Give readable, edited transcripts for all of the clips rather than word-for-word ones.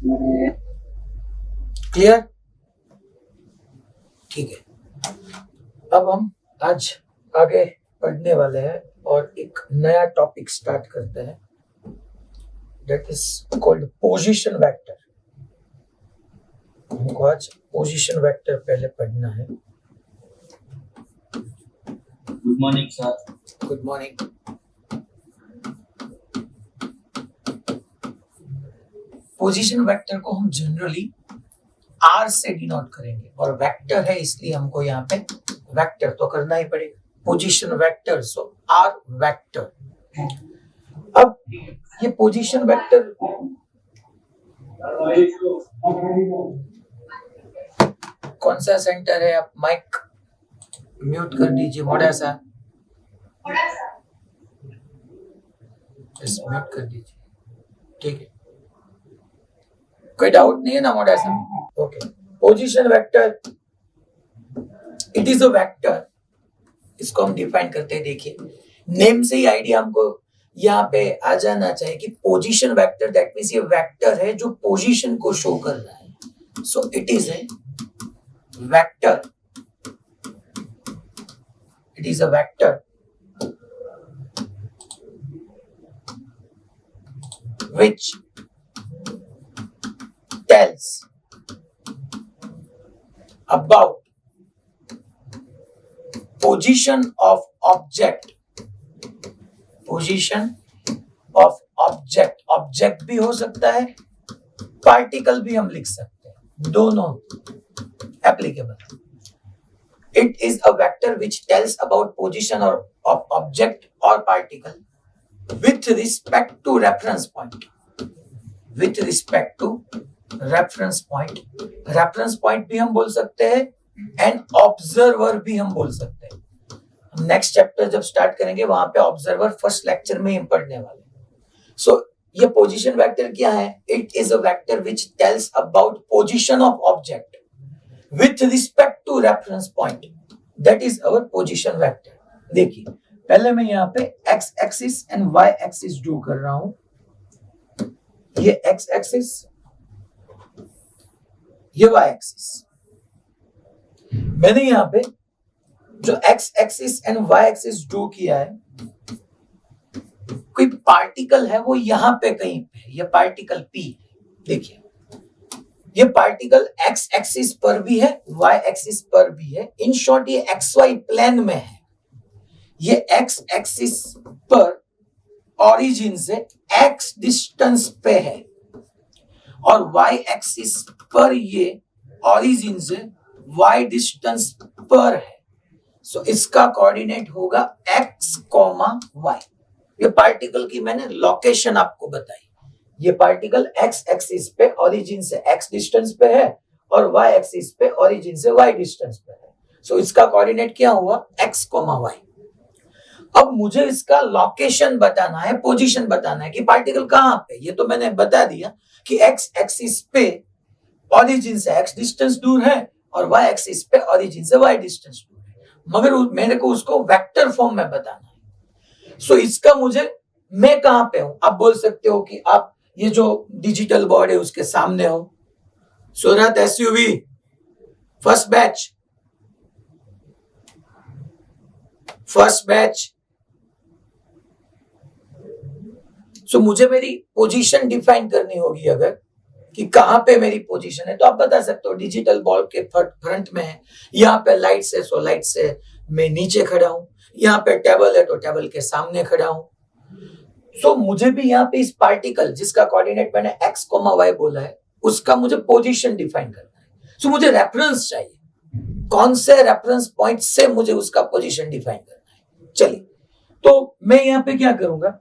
Clear? ठीक है, अब हम आज आगे पढ़ने वाले हैं और एक नया टॉपिक स्टार्ट करते हैं, that is called position vector. हमको आज पोजीशन वेक्टर पहले पढ़ना है। Good morning sir. Good morning. Position vector को हम जनरली आर से डिनोट करेंगे और वेक्टर है इसलिए हमको यहाँ पे वेक्टर तो करना ही पड़ेगा, position vector, so are vector. अब ये पोजीशन वेक्टर कौन सा सेंटर है? आप माइक म्यूट कर दीजिए, मोड़ा सा म्यूट कर दीजिए, ठीक है। कोई डाउट नहीं है ना मोड़ा सा? Okay. Position vector, it is a vector, इसको हम डिफाइन करते हैं। देखिए नेम से ही आइडिया हमको यहाँ पे आ जाना चाहिए कि पोजीशन वेक्टर, दैट मींस ये वेक्टर है जो पोजीशन को शो कर रहा है। So it is a vector, it is a vector which tells about position of object, position of object, object भी हो सकता है, पार्टिकल भी हम लिख सकते हैं, दोनों applicable. It is a vector which tells about position or of object or particle with respect to reference point, with respect to reference point। reference point भी हम बोल सकते हैं एंड ऑब्जर्वर भी हम बोल सकते हैं। नेक्स्ट चैप्टर जब स्टार्ट करेंगे वहां पे ऑब्जर्वर फर्स्ट लेक्चर में ही पढ़ने वाले। सो ये पोजीशन वेक्टर क्या है? It is a vector which tells about position of object with respect to reference point, that is our position vector. देखिए पहले मैं यहाँ पे x axis and y axis draw कर रहा हूं। ये एक्स एक्सिस, ये वाई एक्सिस। मैंने यहाँ पे जो x axis and y axis draw किया है, कोई पार्टिकल है वो यहां पे कहीं पे, ये पार्टिकल पी। देखिए ये पार्टिकल एक्स एक्सिस पर भी है, वाई एक्सिस पर भी है। इन शॉर्ट ये एक्स वाई प्लेन में है। ये एक्स एक्सिस पर ओरिजिन से एक्स डिस्टेंस पे है और वाई एक्सिस पर ये ओरिजिन से वाई डिस्टेंस पर है। सो इसका कोऑर्डिनेट होगा एक्स कॉमा वाई। ये पार्टिकल की मैंने लोकेशन आपको बताई। ये पार्टिकल एक्स एक्सिस पे ओरिजिन से एक्स डिस्टेंस पे है और वाई एक्सिस पे ओरिजिन से वाई डिस्टेंस पे है। सो इसका कोऑर्डिनेट क्या हुआ? X comma y. अब मुझे इसका लोकेशन बताना है, पोजीशन बताना है कि पार्टिकल कहां पे। ये तो मैंने बता दिया कि एक्स एक्सिस पे ओरिजिन से एक्स डिस्टेंस दूर है और वाई एक्सिस पे ओरिजिन से वाई डिस्टेंस दूर है, मगर मेरे को उसको वेक्टर फॉर्म में बताना है। सो इसका मुझे, मैं कहां पे हूं? आप बोल सकते हो कि आप ये जो डिजिटल बोर्ड है उसके सामने हो। Surat SUV first batch, first batch. So मुझे मेरी पोजीशन डिफाइन करनी होगी अगर, कि कहां पे मेरी पोजीशन है। तो आप बता सकते हो डिजिटल बॉल के फ्रंट में है, यहाँ पे लाइट से, सो लाइट से मैं नीचे खड़ा हूं। यहाँ पे टेबल है तो टेबल के सामने खड़ा हूं। सो मुझे भी यहाँ पे इस पार्टिकल जिसका कोऑर्डिनेट मैंने एक्स कोमा वाई बोला है, उसका मुझे पोजीशन डिफाइन करना है। सो मुझे रेफरेंस चाहिए, कौन से रेफरेंस पॉइंट से मुझे उसका पोजीशन डिफाइन करना है। चलिए, तो मैं यहाँ पे क्या करूंगा,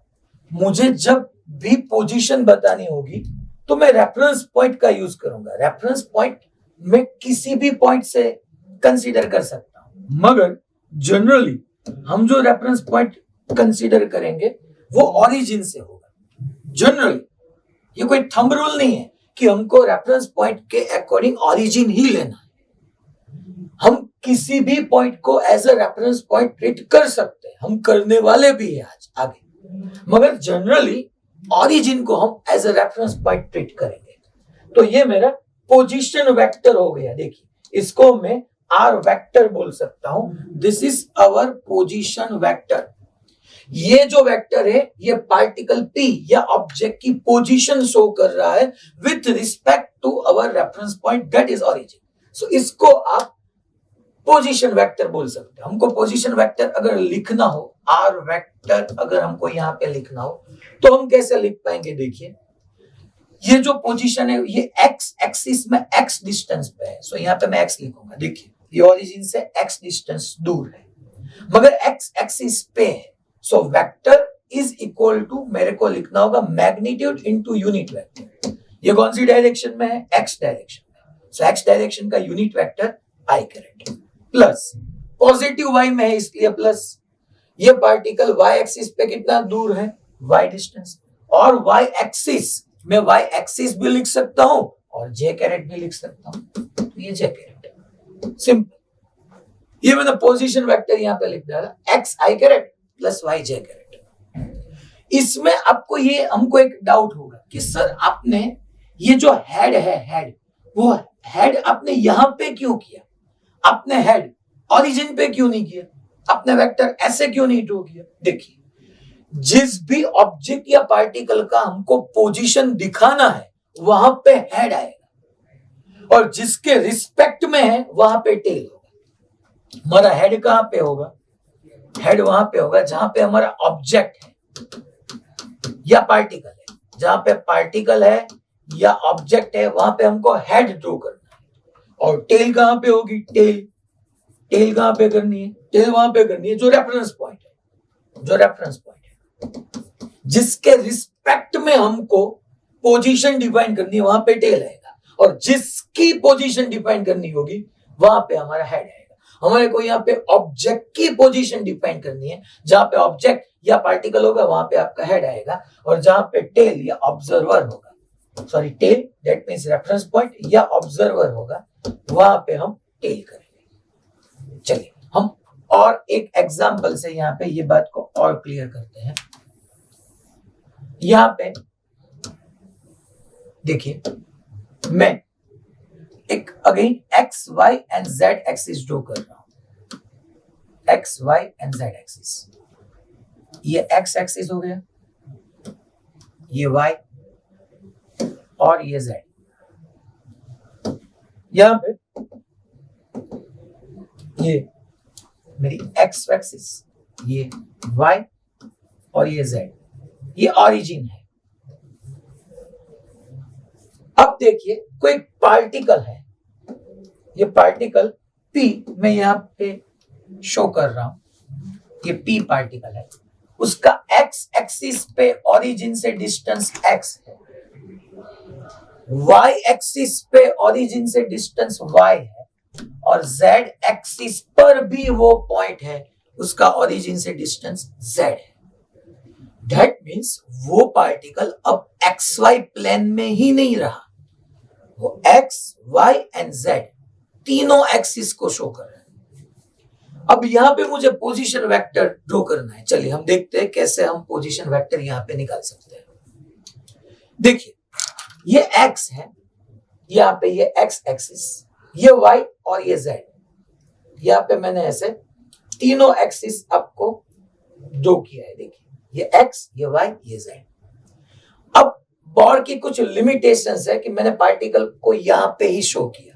मुझे जब भी पोजीशन बतानी होगी तो मैं रेफरेंस पॉइंट का यूज करूंगा। रेफरेंस पॉइंट मैं किसी भी पॉइंट से कंसीडर कर सकता हूं, मगर जनरली हम जो रेफरेंस पॉइंट कंसीडर करेंगे वो ओरिजिन से होगा। जनरली ये कोई थंब रूल नहीं है कि हमको रेफरेंस पॉइंट के अकॉर्डिंग ओरिजिन ही लेना है। हम किसी भी पॉइंट को as a reference point treat कर सकते हैं, हम करने वाले भी हैं आज आगे, मगर जनरली ओरिजिन को हम as a reference point treat करेंगे। तो ये मेरा पोजीशन वेक्टर हो गया। देखिए इसको मैं आर वेक्टर बोल सकता हूं। This is our position vector. ये जो वेक्टर है ये पार्टिकल P या ऑब्जेक्ट की पोजीशन शो कर रहा है with respect to our reference point that is origin. So इसको आप पोजीशन वेक्टर बोल सकते हैं। हमको पोजीशन वेक्टर अगर लिखना हो, आर वेक्टर अगर हमको यहाँ पे लिखना हो तो हम कैसे लिख पाएंगे? देखिए ये जो पोजीशन है ये एक्स एक्सिस में एक्स डिस्टेंस पे है। सो यहाँ पे मैं एक्स लिखूंगा। देखिए ये ओरिजिन से एक्स डिस्टेंस दूर है मगर एक्स एक्सिस पे है। So vector is equal to, मेरे को लिखना होगा मैग्नीट्यूड इनटू यूनिट वेक्टर। ये कौन सी डायरेक्शन में है? एक्स डायरेक्शन में। सो एक्स डायरेक्शन का यूनिट वेक्टर आई कैरेट प्लस पॉजिटिव वाई में है इसलिए प्लस। ये पार्टिकल वाई एक्सिस पे कितना दूर है? Y distance. और वाई एक्सिस में वाई एक्सिस भी लिख सकता हूं और जे कैरेट भी लिख सकता हूं। तो ये जे कैरेट सिंपल। ये मैंने पोजीशन वेक्टर यहां पे लिख डाला, एक्स आई कैरेट प्लस वाई जे कैरेट। इसमें आपको ये हमको एक डाउट होगा कि सर आपने ये जो हेड है, हेड वो हेड आपने यहां पे क्यों किया? आपने हेड ओरिजिन पे क्यों नहीं किया? आपने वेक्टर ऐसे क्यों नहीं ड्रॉ किया? देखिए जिस भी ऑब्जेक्ट या पार्टिकल का हमको पोजीशन दिखाना है वहां पे हेड आएगा और जिसके रिस्पेक्ट में है वहां पे टेल होगा। हमारा हेड कहां पे होगा? हेड वहां पे होगा जहां पे हमारा ऑब्जेक्ट है या पार्टिकल है। जहां पे पार्टिकल है या ऑब्जेक्ट है वहां पे हमको हेड ड्रॉ करना है। और टेल कहां पे होगी? टेल कहां पे करनी है? टेल वहां पे करनी है जो रेफरेंस पॉइंट है, जो रेफरेंस पॉइंट है जिसके रिस्पेक्ट में हमको पोजीशन डिफाइन करनी है वहां पे टेल आएगा। और जिसकी पोजीशन डिफाइन करनी होगी वहां पे हमारा हेड आएगा। हमारे को यहाँ पे ऑब्जेक्ट की पोजीशन डिफाइन करनी है, जहां पे ऑब्जेक्ट या पार्टिकल होगा वहां पे आपका हेड आएगा। और जहां पे टेल या ऑब्जर्वर होगा, sorry tail that means reference point या ऑब्जर्वर होगा, वहां पे हम टेल करेंगे। चलिए हम और एक एग्जांपल से यहाँ पे ये बात को और क्लियर करते हैं। यहाँ पे देखिए मैं एक again x y and z axis draw कर रहा हूं। X y and z axis, ये एक्स एक्सिस हो गया, ये वाई और ये जेड। यहां पे ये मेरी एक्स एक्सिस, ये वाई और ये जेड, ये ओरिजिन है। अब देखिए कोई पार्टिकल है, ये पार्टिकल P मैं यहां पे शो कर रहा हूं। ये P पार्टिकल है, उसका एक्स एक्सिस पे ओरिजिन से डिस्टेंस x है, y एक्सिस पे ओरिजिन से डिस्टेंस y है और z एक्सिस पर भी वो पॉइंट है, उसका ओरिजिन से डिस्टेंस z है। दैट मीन्स वो पार्टिकल अब xy प्लेन में ही नहीं रहा, वो x, y एंड z तीनों एक्सिस को शो कर रहा है। अब यहां पे मुझे पोजीशन वेक्टर ड्रॉ करना है। चलिए हम देखते हैं कैसे हम पोजीशन वेक्टर यहां पे निकाल सकते हैं। देखिए ये x है, यहां पे ये x एक्सिस, ये y और ये z। यहां पे मैंने ऐसे तीनों एक्सिस आपको ड्रॉ किया है। देखिए ये x, ये y, ये z। अब बॉर्ड की कुछ लिमिटेशंस है कि मैंने पार्टिकल को यहां पे ही शो किया,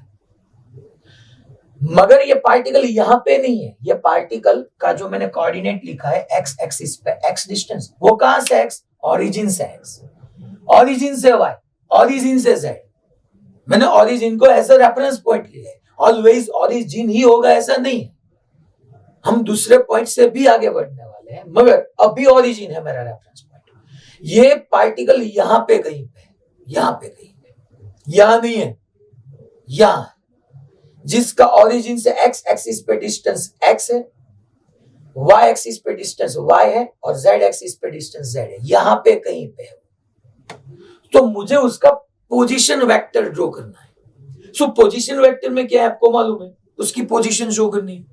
मगर ये पार्टिकल यहां पे नहीं है। ये पार्टिकल का जो मैंने कोऑर्डिनेट लिखा है x एक्सिस पे x डिस्टेंस, वो कहां से x? ओरिजिन से x, ओरिजिन से y, ओरिजिन से z। मैंने ओरिजिन को एज अ रेफरेंस पॉइंट लिया है। ऑलवेज ओरिजिन ही होगा ऐसा नहीं है, हम दूसरे पॉइंट से भी आगे बढ़ने वाले हैं, मगर अभी ओरिजिन है मेरा रेफरेंस पॉइंट। ये पार्टिकल यहां पे कहीं पे, यहां पे कहीं पे, यहां नहीं है, यहां, जिसका ओरिजिन से x एक्सिस पे डिस्टेंस x है, y एक्सिस पे डिस्टेंस y है और z एक्सिस पे डिस्टेंस z है, यहां पे कहीं पे है। तो मुझे उसका पोजीशन वेक्टर ड्रॉ करना है। सो पोजीशन वेक्टर में क्या है आपको मालूम है? उसकी पोजीशन शो करनी है।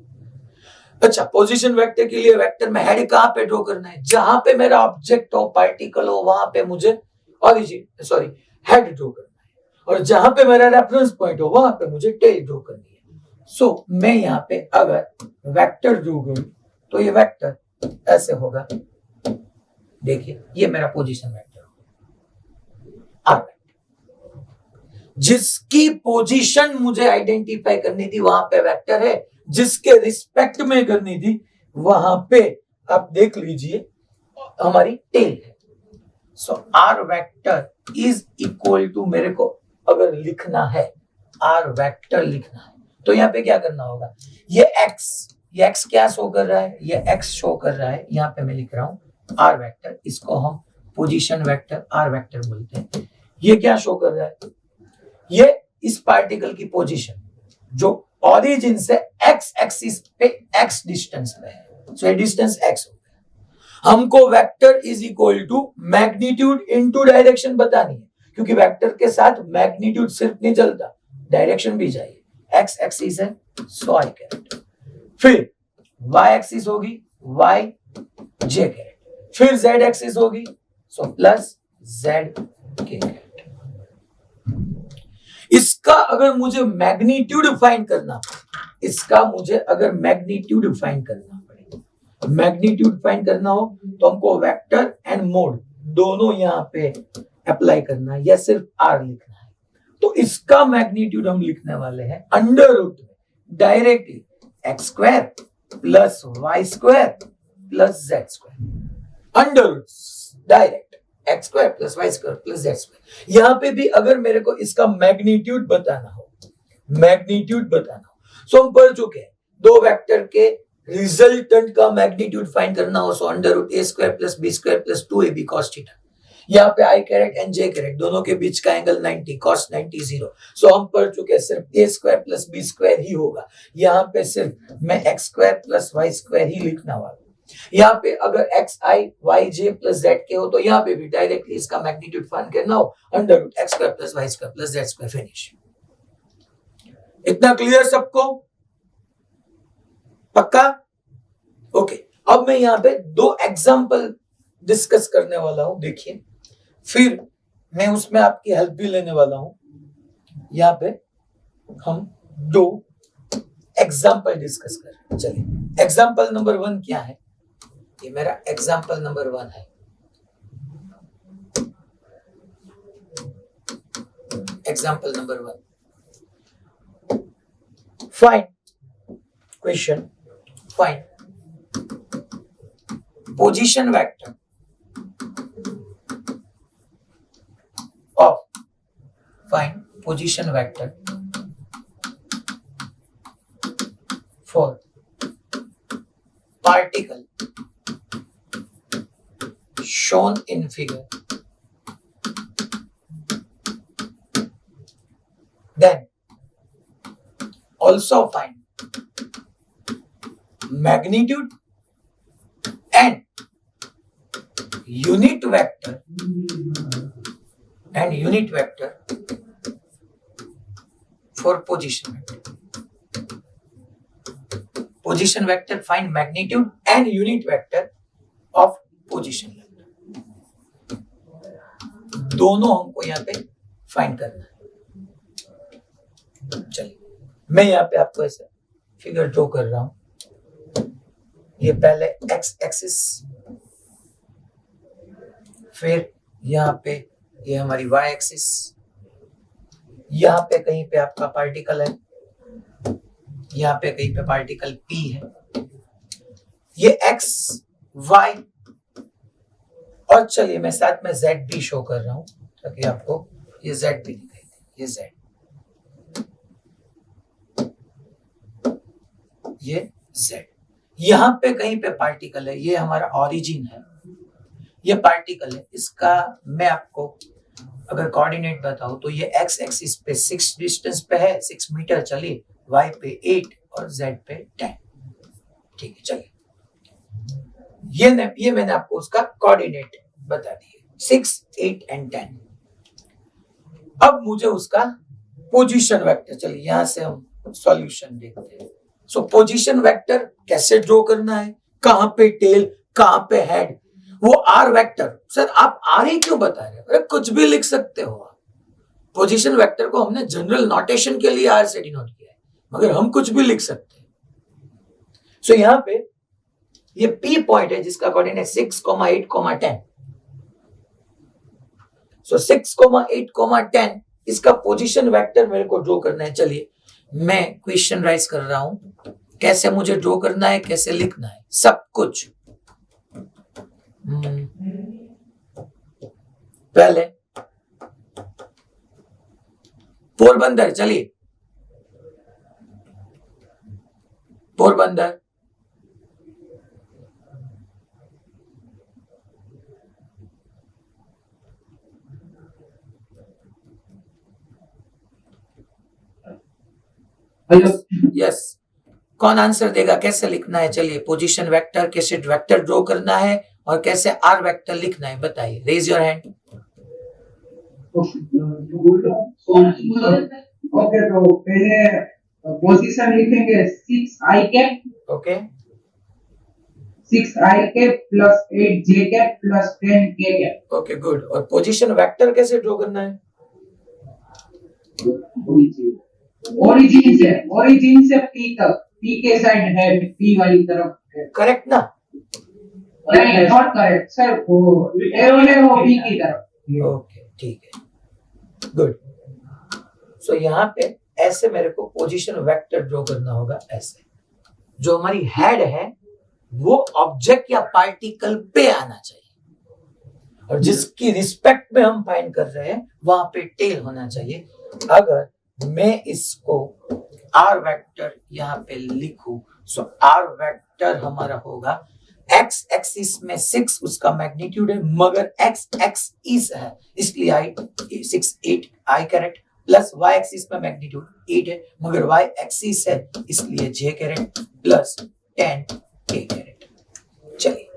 अच्छा, पोजीशन वेक्टर के लिए वेक्टर में हेड कहां पे ड्रॉ करना है? जहां पे मेरा ऑब्जेक्ट हो, पार्टिकल हो, वहां पे मुझे ओरिजिन हेड ड्रॉ करना है। और जहां पे मेरा रेफरेंस पॉइंट हो वहां पे मुझे टेल ड्रॉ करनी है। सो मैं यहाँ पे अगर वेक्टर ड्रॉ करूं तो ये वेक्टर ऐसे होगा, देखिए ये मेरा पोजीशन वेक्टर होगा, आर वेक्टर। जिसकी पोजीशन मुझे आइडेंटिफाई करनी थी वहां पे वेक्टर है, जिसके रिस्पेक्ट में करनी थी वहां पे आप देख लीजिए हमारी टेल है। So are vector is equal to, मेरे को अगर लिखना है आर वेक्टर लिखना है तो यहाँ पे क्या करना होगा, ये एक्स क्या शो कर रहा है, ये एक्स शो कर रहा है, यहाँ पे मैं लिख रहा हूं आर वेक्टर, इसको हम पोजीशन वेक्टर आर वेक्टर बोलते हैं। ये क्या शो कर रहा है, ये इस पार्टिकल की पोजीशन जो ओरिजिन से एक्स एक्सिस पे एक्स डिस्टेंस में है, सो ये डिस्टेंस एक्स हो गया। हमको vector is equal to magnitude into direction बतानी है, क्योंकि वेक्टर के साथ मैग्नीट्यूड सिर्फ नहीं चलता, डायरेक्शन भी चाहिए। एक्स एक्सिस है सो आई कैरेट, फिर वाई एक्सिस होगी वाई जे कैरेट, फिर जेड एक्सिस होगी so plus Z k carat. इसका अगर मुझे मैग्नीट्यूड फाइंड करना पड़े, इसका मुझे अगर मैग्नीट्यूड फाइंड करना पड़े, मैग्नीट्यूड फाइंड करना हो तो हमको वेक्टर एंड मोड दोनों यहाँ पे अप्लाई करना है या सिर्फ आर लिखना है। तो इसका मैग्नीट्यूड हम लिखने वाले हैं अंडर रूट में directly x square plus Y square plus z square, under root direct x square plus Y square plus z square. यहां पे भी अगर मेरे को इसका मैग्नीट्यूड बताना हो, सो हम पढ़ चुके हैं दो वेक्टर के रिजल्टेंट का मैग्नीट्यूड फाइंड करना हो so under root A square plus B square plus 2ab cos theta. यहाँ पे I caret and J caret दोनों के बीच का एंगल 90 cos 90 0। सो हम पढ़ चुके हैं सिर्फ A square plus B square ही होगा, यहाँ पे सिर्फ मैं X square plus Y square ही लिखना वाला। यहाँ पे अगर X I Y J plus Z के हो तो यहाँ पे भी डायरेक्टली इसका मैग्नीट्यूड फाइंड करना हो under root x square plus Y square plus z square, finish. इतना क्लियर सबको, पक्का? ओके, अब मैं यहाँ पे दो एग्जांपल डिस्कस करने वाला हूं, देखिए, फिर मैं उसमें आपकी हेल्प भी लेने वाला हूं। यहाँ पे हम दो एग्जांपल डिस्कस कर रहे हैं। चलिए, एग्जांपल नंबर 1 क्या है, ये मेरा एग्जांपल नंबर 1 है। Example number 1, find question, find position vector of, find position vector for particle shown in figure, then also find magnitude and unit vector for position vector. Position vector, find magnitude and unit vector of position vector, दोनों हमको यहाँ पे find करना है। चलिए, मैं यहाँ पे आपको ऐसे फिगर ड्रॉ कर रहा हूं। ये पहले एक्स एक्सिस, फिर यहाँ पे ये हमारी वाई एक्सिस, यहाँ पे कहीं पे आपका पार्टिकल है, यहाँ पे कहीं पे पार्टिकल P है, ये एक्स वाई, और चलिए मैं साथ में Z भी शो कर रहा हूं ताकि आपको ये Z भी दिखाई दे, ये Z, ये Z। यहाँ पे कहीं पे पार्टिकल है, ये हमारा ओरिजिन है, ये पार्टिकल है, इसका मैं आपको अगर कोऑर्डिनेट बताऊं तो ये एक्स एक्सिस पे 6 डिस्टेंस पे है, 6 मीटर, चलिए y पे 8 और z पे 10, ठीक है। चलिए, ये मैंने आपको उसका कोऑर्डिनेट बता दिए, 6, 8 एंड 10। अब मुझे उसका पोजीशन वेक्टर, चलिए यहां से हम सॉल्यूशन देखते हैं। सो पोजीशन वेक्टर कैसे ड्रॉ करना है, कहां पे टेल, कहां पे हेड, वो आर वेक्टर। सर आप आर ही क्यों बता रहे हैं, अरे कुछ भी लिख सकते हो आप, पोजीशन वेक्टर को हमने जनरल नोटेशन के लिए आर से डिनोट किया है, मगर हम कुछ भी लिख सकते हैं। सो यहां पे ये P पॉइंट है जिसका कोऑर्डिनेट 6, 8, 10। सो 6, 8, 10 इसका पोजीशन वेक्टर मेरे को ड्रॉ करना है। चलिए मैं क्वेश्चन राइज कर रहा हूं, कैसे मुझे ड्रॉ करना है, कैसे लिखना है, सब कुछ। पहले पोरबंदर, चलिए पोरबंदर, यस कौन आंसर देगा, कैसे लिखना है? चलिए पोजीशन वेक्टर, कैसे वेक्टर ड्रॉ करना है और कैसे आर वेक्टर लिखना है, बताइए। Raise your hand. ओके, तो पहले पोजीशन लिखेंगे 6i cap. Okay 6i cap plus 8j cap plus 10k cap. Okay good. और पोजीशन वेक्टर कैसे ड्रॉ करना है? ओरिजिन से P तक, P के साइड है, P वाली तरफ है। करेक्ट ना? नहीं, नॉट करेक्ट सर, वो एरो है वो P की तरफ। ओके ठीक है, गुड। सो यहाँ पे ऐसे मेरे को पोजीशन वेक्टर ड्रॉ करना होगा। ऐसे जो हमारी हेड है वो ऑब्जेक्ट या पार्टिकल पे आना चाहिए, और जिसकी रिस्पेक्ट में हम फाइंड कर रहे हैं वहां पे टेल होना चाहिए। अगर मैं इसको आर वेक्टर यहाँ पे लिखूं, सो आर वेक्टर हमारा होगा एक्स एक्सिस में 6 उसका मैग्नीट्यूड है, मगर एक्स एक्सिस है इसलिए आई 6, 8 आई कैरेट, प्लस वाई एक्सिस में मैग्नीट्यूड 8 है, मगर वाई एक्सिस है इसलिए जे कैरेट प्लस 10 के कैरेट। चलिए,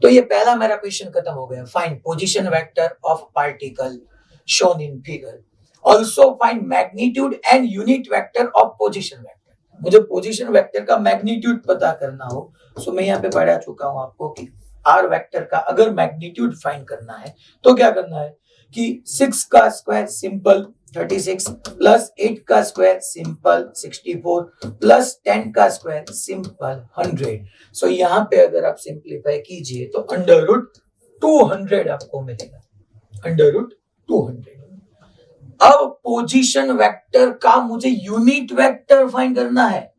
तो ये पहला मेरा क्वेश्चन खत्म हो गया। Find position vector of particle shown in figure. Also find magnitude and unit vector of position vector. मुझे पोजीशन वेक्टर का मैग्नीट्यूड पता करना हो, सो मैं यहाँ पे पढ़ा चुका हूं आपको कि आर वेक्टर का अगर मैग्नीट्यूड फाइंड करना है तो क्या करना है कि 6 का स्क्वायर सिंपल 36 प्लस 8 का स्क्वायर सिंपल 64 प्लस 10 का स्क्वायर सिंपल 100। सो यहाँ पे अगर आप सिंप्लीफाई कीजिए तो अंडर रूट 200 आपको मिलेगा, अंडर रूट 200। अब पोजीशन वेक्टर का मुझे यूनिट वेक्टर फाइंड करना है।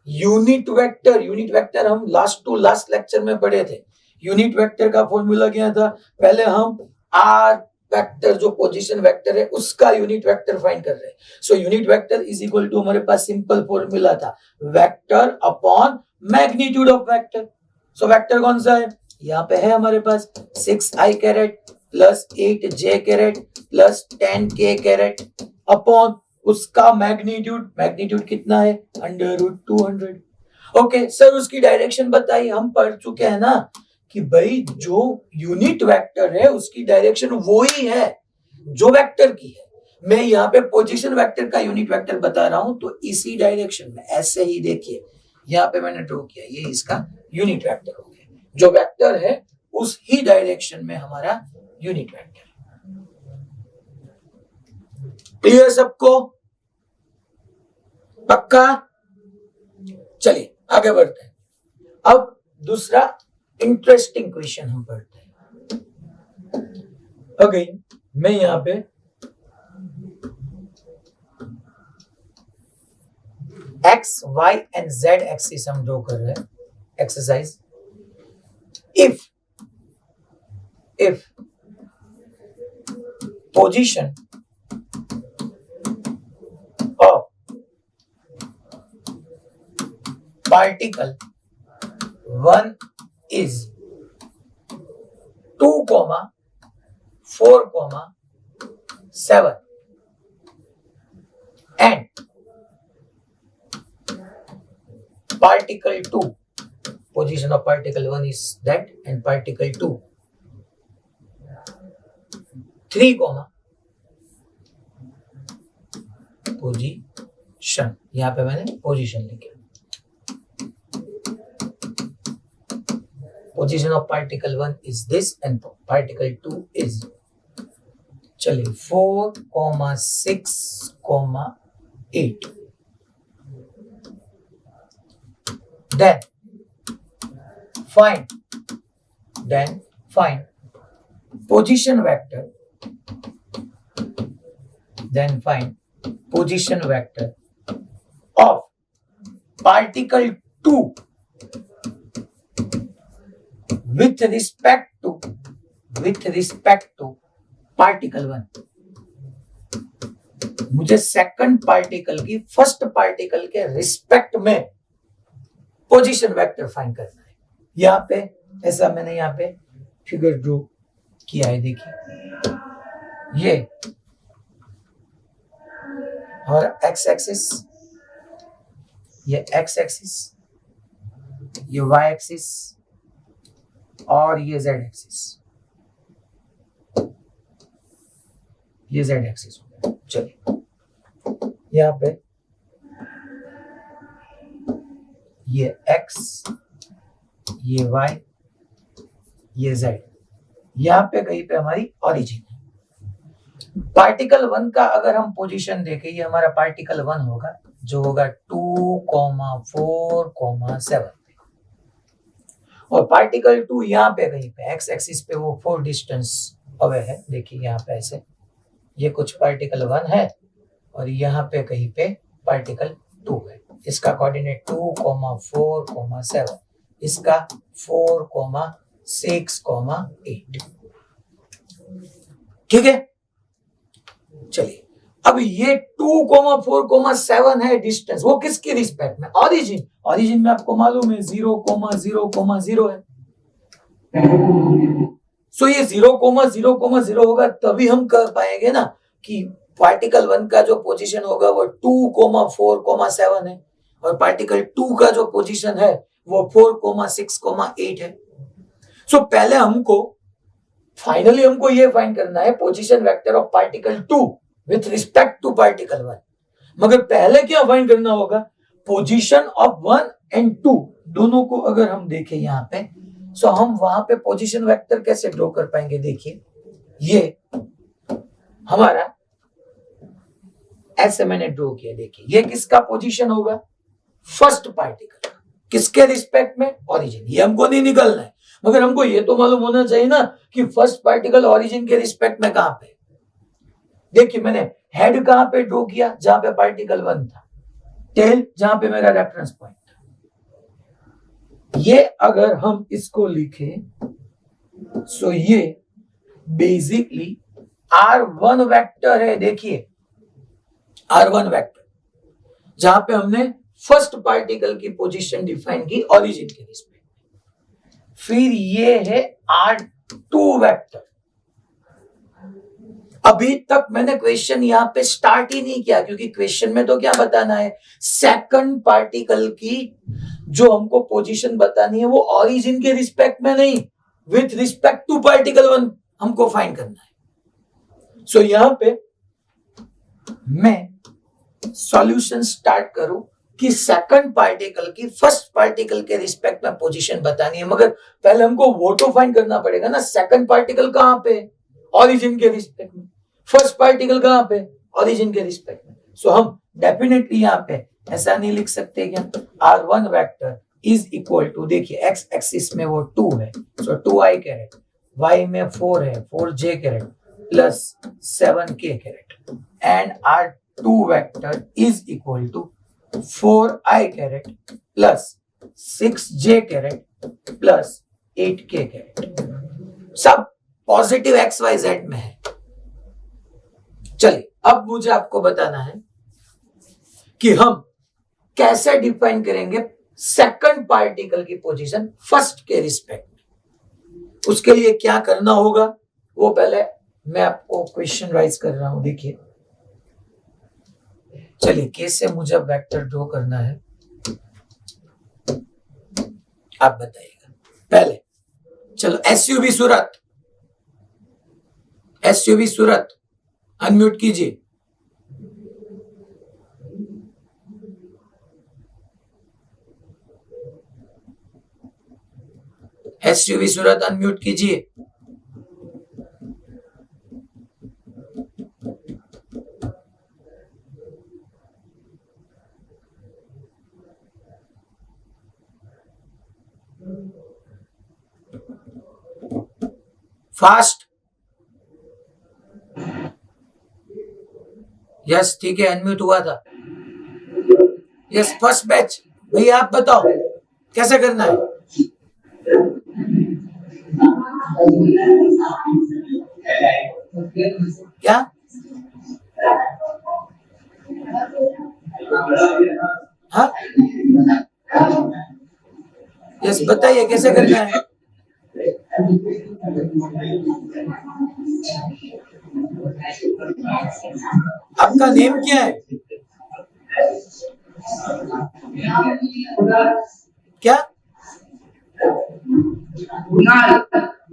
यूनिट वेक्टर हम लास्ट टू लास्ट लेक्चर में पढ़े थे। यूनिट वेक्टर का फॉर्मूला क्या था? पहले हम आर वेक्टर जो पोजीशन वेक्टर है उसका यूनिट वेक्टर फाइंड कर रहे हैं। So unit vector is equal to, हमारे पास सिंपल फॉर्मूला था, vector upon magnitude of vector. So vector कौन सा है? यहाँ पे है हमारे पास 6i caret plus 8j caret plus 10k caret upon उसका मैग्नीट्यूड कितना है? Under root 200। ओके सर, उसकी डायरेक्शन बताइए। हम पढ़ चुके हैं ना कि भाई जो यूनिट वेक्टर है उसकी डायरेक्शन वो ही है जो वेक्टर की है। मैं यहाँ पे पोजीशन वेक्टर का यूनिट वेक्टर बता रहा हूं तो इसी डायरेक्शन में, ऐसे ही देखिए यहाँ पे मैंने ड्रॉ किया, ये इसका यूनिट वेक्टर हो गया। जो वेक्टर है उस ही डायरेक्शन में हमारा यूनिट वेक्टर। क्लियर सबको? पक्का? चलिए आगे बढ़ते हैं। अब दूसरा इंटरेस्टिंग क्वेश्चन हम पढ़ते हैं। अगेन मैं यहां पे x y and z axis हम ड्रॉ कर रहे हैं। Exercise, if position of particle 1 is 2, 4, 7 and particle 2, position of particle 1 is that and particle 2 3, position, यहां पे मैंने पोजीशन लिखा। Position of particle 1 is this and particle 2 is चलिए 4,6,8 then find position vector of particle 2 with respect to particle 1। मुझे second particle की first particle के respect में position vector find करना है। यहां पे ऐसा मैंने यहां पे फिगर ड्रॉ किया है, देखिए ये और एक्स एक्सिस, ये एक्स एक्सिस, ये वाई एक्सिस और ये जेड एक्सिस, ये जेड एक्सिस हो गया। चलिए यहां पे ये एक्स, ये वाई, ये जेड, यहां पे कहीं पे हमारी ओरिजिन है। पार्टिकल 1 का अगर हम पोजीशन देखें, ये हमारा पार्टिकल 1 होगा जो होगा 2,4,7 और पार्टिकल 2 यहाँ पे कहीं पे एक्स एक्सिस पे वो 4 डिस्टेंस अवे है। देखिए यहाँ पे ऐसे ये कुछ पार्टिकल 1 है और यहाँ पे कहीं पे पार्टिकल 2 है। इसका कोऑर्डिनेट 2,4,7, इसका 4,6,8। ठीक है, चलिए अब ये 2,4,7 है डिस्टेंस, वो किसके रिस्पेक्ट में? ओरिजिन। ओरिजिन में आपको मालूम है 0,0,0 है। सो ये 0,0,0 होगा तभी हम कर पाएंगे ना कि पार्टिकल 1 का जो पोजीशन होगा वो 2,4,7 है और पार्टिकल 2 का जो पोजीशन है वो 4,6,8 है। सो पहले फाइनली हमको ये फाइंड करना है position vector of particle 2 with respect to particle 1। मगर पहले क्या फाइंड करना होगा? पोजीशन ऑफ 1 एंड 2 दोनों को अगर हम देखें यहाँ पे, सो हम वहां पे पोजीशन वेक्टर कैसे ड्रॉ कर पाएंगे? देखिए ये हमारा ऐसे मैंने ड्रॉ किया। देखिए ये किसका पोजीशन होगा? First particle. किसके रिस्पेक्ट में? ओरिजिन। ये हमको नहीं निकलना है, मगर हमको ये तो मालूम होना चाहिए ना कि फर्स्ट पार्टिकल ओरिजिन के रिस्पेक्ट में कहां पे। देखिए मैंने हेड कहां पे ड्रॉ किया? जहां पे पार्टिकल 1 था। टेल जहां पे मेरा रेफरेंस पॉइंट था। ये अगर हम इसको लिखें सो ये बेसिकली R1 वेक्टर है। देखिए R1 वेक्टर जहां पे हमने फर्स्ट पार्टिकल की पोजीशन डिफाइन की ओरिजिन के रिस्पेक्ट में। फिर ये है R2 वेक्टर। अभी तक मैंने क्वेश्चन यहां पे स्टार्ट ही नहीं किया क्योंकि क्वेश्चन में तो क्या बताना है? सेकंड पार्टिकल की जो हमको पोजीशन बतानी है वो ओरिजिन के रिस्पेक्ट में नहीं, विथ रिस्पेक्ट टू पार्टिकल 1 हमको फाइंड करना है। सो यहां पे मैं सॉल्यूशन स्टार्ट करूं कि सेकंड पार्टिकल की फर्स्ट पार्टिकल के रिस्पेक्ट में पोजीशन बतानी है, मगर पहले हमको वो तो फाइंड करना पड़ेगा ना सेकंड पार्टिकल कहां पे? ओरिजिन के रिस्पेक्ट में। फर्स्ट पार्टिकल कहां पे? ओरिजिन के रिस्पेक्ट में। सो हम डेफिनेटली यहां पे ऐसा नहीं लिख सकते क्या? R1 vector is equal to, देखिए एक्स एक्सिस में वो 2 है, सो 2i कैरेट, y में 4 है, 4j caret plus 7k caret and R2 vector is equal to 4i caret plus 6j caret plus 8k caret. सब पॉजिटिव एक्स वाई जेड में है। चलिए अब मुझे आपको बताना है कि हम कैसे डिफाइन करेंगे सेकंड पार्टिकल की पोजीशन फर्स्ट के रिस्पेक्ट में। उसके लिए क्या करना होगा वो पहले मैं आपको क्वेश्चन राइज कर रहा हूं। देखिए चलिए कैसे मुझे वेक्टर ड्रॉ करना है आप बताइएगा। पहले चलो एसयूवी सूरत अनम्यूट कीजिए। एसयूवी सूरत अनम्यूट कीजिए। फास्ट। यस ठीक है, अनम्यूट हुआ था। यस फर्स्ट बैच, भैया आप बताओ कैसे करना है। क्या हाँ यस बताइए कैसे करना है। आपका नेम क्या है? क्या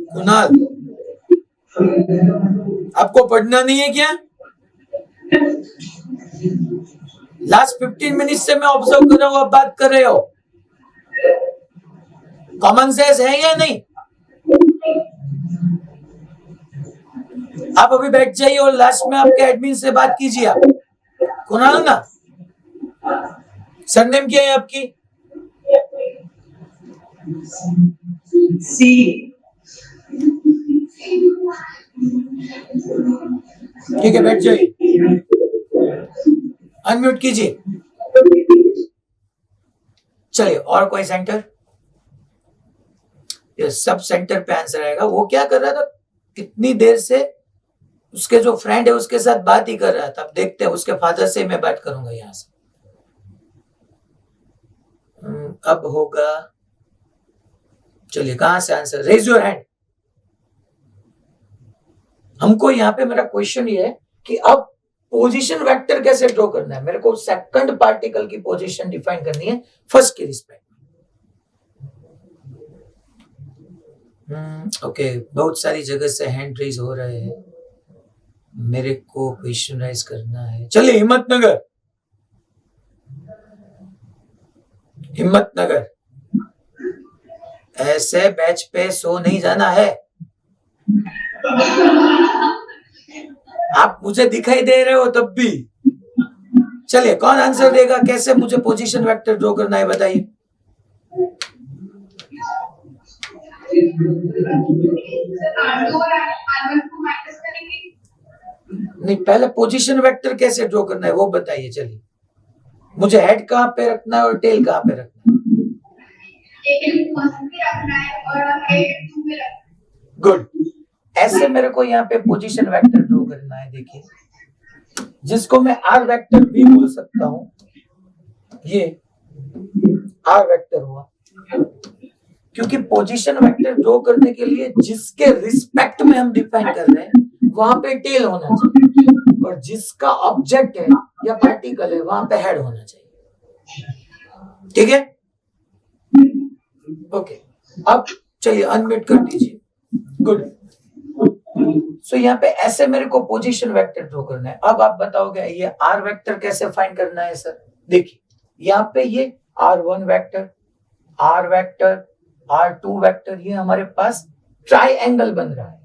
कुणाल। आपको पढ़ना नहीं है क्या? लास्ट 15 मिनट से मैं ऑब्जर्व कर रहा हूं, आप बात कर रहे हो। कॉमन सेंस है या नहीं? आप अभी बैठ जाइए और लास्ट में आपके एडमिन से बात कीजिए। आप कुणाल ना, सरनेम क्या है आपकी? सी। ठीक है बैठ जाइए, अनम्यूट कीजिए। चलिए और कोई सेंटर? ये सब सेंटर पे आंसर आएगा। वो क्या कर रहा था, कितनी देर से उसके जो फ्रेंड है उसके साथ बात ही कर रहा था। अब देखते हैं, उसके फादर से मैं बात करूंगा यहां से। अब होगा, चलिए कहां से आंसर? Raise your hand. हमको यहाँ पे मेरा क्वेश्चन ये है कि अब पोजीशन वेक्टर कैसे ड्रॉ करना है। मेरे को सेकंड पार्टिकल की पोजीशन डिफाइन करनी है फर्स्ट के रिस्पेक्ट। ओके, बहुत सारी जगह से हैंड रेज हो रहे हैं, मेरे को क्वेश्चन राइज करना है। चलिए हिम्मतनगर, हिम्मतनगर। ऐसे बैच पे सो नहीं जाना है। आप मुझे दिखाई दे रहे हो तब भी। चलिए कौन आंसर देगा, कैसे मुझे पोजीशन वेक्टर ड्रॉ करना है बताइए। नहीं, पहले पोजीशन वेक्टर कैसे ड्रॉ करना है वो बताइए। चलिए मुझे हेड कहां पे रखना है और टेल कहां पे रखना है। गुड। ऐसे मेरे को यहाँ पे पोजीशन वेक्टर ड्रॉ करना है। देखिए, जिसको मैं आर वेक्टर भी बोल सकता हूं, ये आर वेक्टर हुआ, क्योंकि पोजीशन वेक्टर ड्रॉ करने के लिए जिसके रिस्पेक्ट में हम डिफाइन कर रहे हैं वहां पे टेल होना चाहिए, और जिसका ऑब्जेक्ट है या पार्टिकल है वहां पे हेड होना चाहिए। ठीक है, ओके। अब चलिए अनम्यूट कर दीजिए। गुड। सो यहाँ पे ऐसे मेरे को पोजीशन वेक्टर ड्रॉ करना है। अब आप बताओगे ये आर वेक्टर कैसे फाइंड करना है सर। देखिए यहाँ पे ये R1 vector, R vector, R2 vector, ये हमारे पास ट्राइएंगल बन रहा है,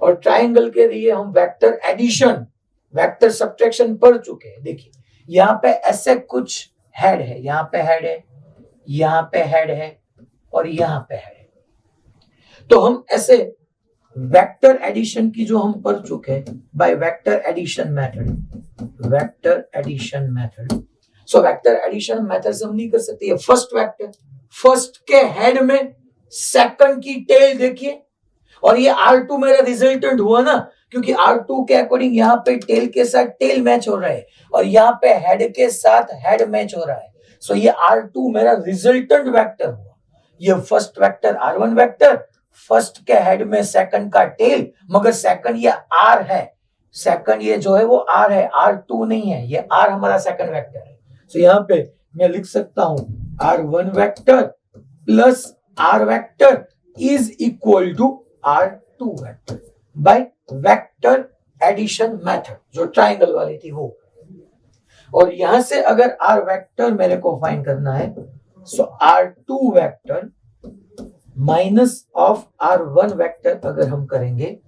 और ट्राइएंगल के लिए हम वेक्टर एडिशन, वेक्टर सब्ट्रैक्शन पढ़ चुके हैं। देखिए यहाँ पे ऐसे कुछ हेड है, यहाँ पे हेड है, यहाँ पे हेड है, और यहाँ पे हेड है। तो हम ऐसे वेक्टर एडिशन की जो हम पढ़ चुके हैं by vector addition method, vector addition method. So vector addition method से हम नहीं कर सकते। ये फर्स्ट वेक्टर, फर्स्ट के हेड में सेकंड की टेल देखिए, और ये R2 मेरा रिजल्टेंट हुआ ना, क्योंकि R2 के अकॉर्डिंग यहाँ पे टेल के साथ टेल मैच हो रहा है, और यहाँ पे हेड के साथ हेड मैच हो रहा है। सो ये R2 मेरा रिजल्टेंट वेक्टर हुआ। ये first vector R1 vector, first के हेड में सेकंड का टेल, मगर सेकंड ये R है, सेकंड ये जो है वो R है, R2 नहीं है, ये R हमारा सेकंड वेक्टर है। सो यहाँ पे मैं लिख सकता हूं R1 vector plus R vector is equal to R2 vector by vector addition method, जो ट्राइंगल वाली थी वो। और यहां से अगर R वेक्टर मेरे को फाइंड करना है, सो R2 vector minus of R1 vector अगर हम करेंगे,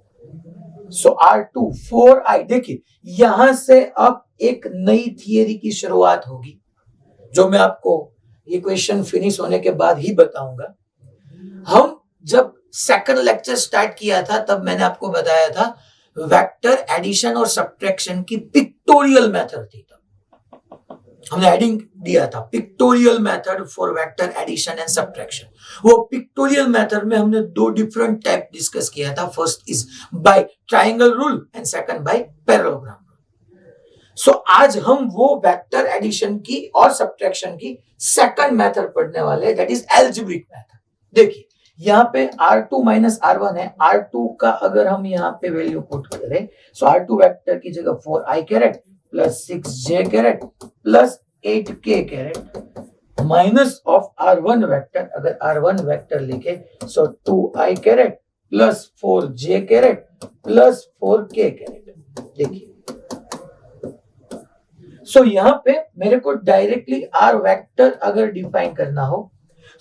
सो R2 4i। देखिए यहां से अब एक नई थियरी की शुरुआत होगी, जो मैं आपको ये क्वेश्चन फिनिश होने के बाद ही बताऊंगा। हम जब सेकंड लेक्चर स्टार्ट किया था तब मैंने आपको बताया था वेक्टर एडिशन और सब्ट्रैक्शन की पिक्टोरियल मेथड थी। तब हमने हेडिंग दिया था pictorial method for vector addition and subtraction. वो पिक्टोरियल मेथड में हमने दो डिफरेंट टाइप डिस्कस किया था। First is by triangle rule and second by parallelogram rule. So आज हम वो वेक्टर एडिशन की और सब्ट्रैक्शन की सेकंड मेथड पढ़ने वाले हैं, दैट इज एल्जेब्रिक मेथड। देखिए यहाँ पे R2 माइनस R1 है। R2 का अगर हम यहाँ पे वैल्यू पुट करें सो R2 वेक्टर की जगह 4i caret plus 6j caret plus 8k caret minus of R1 vector, अगर R1 वेक्टर लिखे so 2i caret plus 4j caret plus 4k caret. देखिए सो यहाँ पे मेरे को डायरेक्टली R वेक्टर अगर डिफाइन करना हो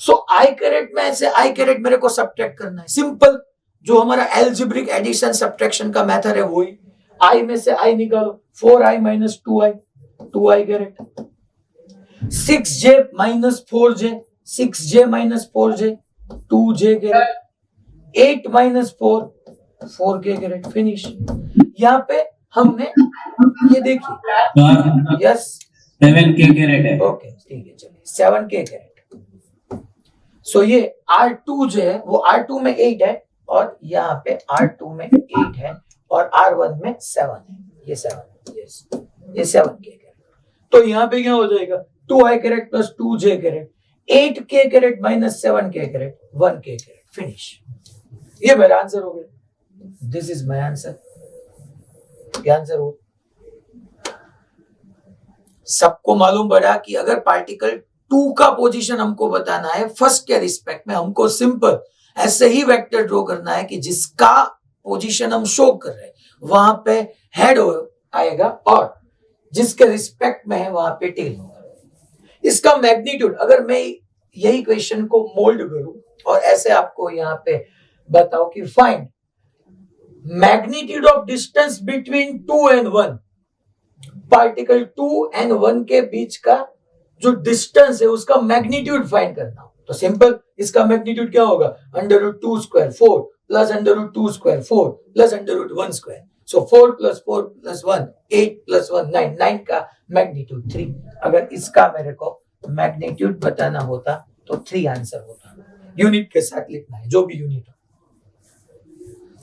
सो i कैरेट में से i कैरेट मेरे को सब्ट्रैक्ट करना है। सिंपल, जो हमारा एल्जेब्रिक एडिशन सब्ट्रैक्शन का मेथड है वही। i में से i निकालो, 4i minus 2i caret, 6j minus 4j, 6j minus 4j 2j caret, 8 minus 4k caret. Finish. यहाँ पे हमने ये देखिए यस 7k कैरेट है। ओके ठीक है, चलिए 7k कैरेट। सो ये R2 जो है वो R2 में 8 है और यहाँ पे R2 में 8 है और R1 में 7 है। ये 7 यस ये 7k कैरेट। तो यहाँ पे क्या हो जाएगा 2i caret plus 2j caret, 8k caret minus 7k caret, 1k caret. Finish. ये मेरा आंसर हो गया। This is my answer. क्या आंसर हो? सबको मालूम पड़ा कि अगर पार्टिकल 2 का पोजीशन हमको बताना है फर्स्ट के रिस्पेक्ट में, हमको सिंपल ऐसे ही वेक्टर ड्रॉ करना है कि जिसका पोजीशन हम शो कर रहे हैं वहां पे हेड आएगा और जिसके रिस्पेक्ट में है वहां पे टेल होगा। इसका मैग्नीट्यूड अगर मैं यही क्वेश्चन को मोल्ड करूं और ऐसे आपको यहाँ पे बताओ कि find magnitude of distance between 2 and 1, particle 2 and 1 के बीच का जो डिस्टेंस है उसका मैग्नीट्यूड फाइंड करना हो तो सिंपल, इसका मैग्नीट्यूड क्या होगा √2 square 4 plus √2 square 4 plus √1 square. So 4 plus 4 plus 1 8 plus 1 9, 9 का मैग्नीट्यूड 3। अगर इसका मेरे को मैग्नीट्यूड बताना होता तो 3 आंसर होता। यूनिट के साथ लिखना है, जो भी यूनिट हो।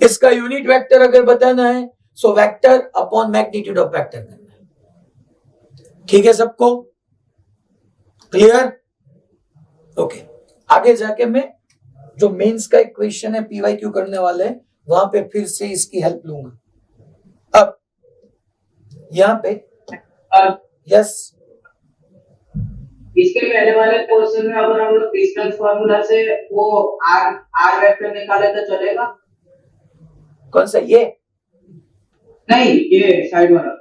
इसका यूनिट वेक्टर अगर बताना है so vector upon magnitude of vector करना है। ठीक है सबको क्लियर? ओके। आगे जाके मैं जो मेंस का एक क्वेश्चन है PYQ करने वाले हैं वहां पे फिर से इसकी हेल्प लूंगा। अब यहाँ पे यस इसके पहले वाले क्वेश्चन में अगर हम लोग डिस्टेंस फार्मूला से वो r वेक्टर निकाले तो चलेगा? कौन सा ये? नहीं, ये साइड वाला।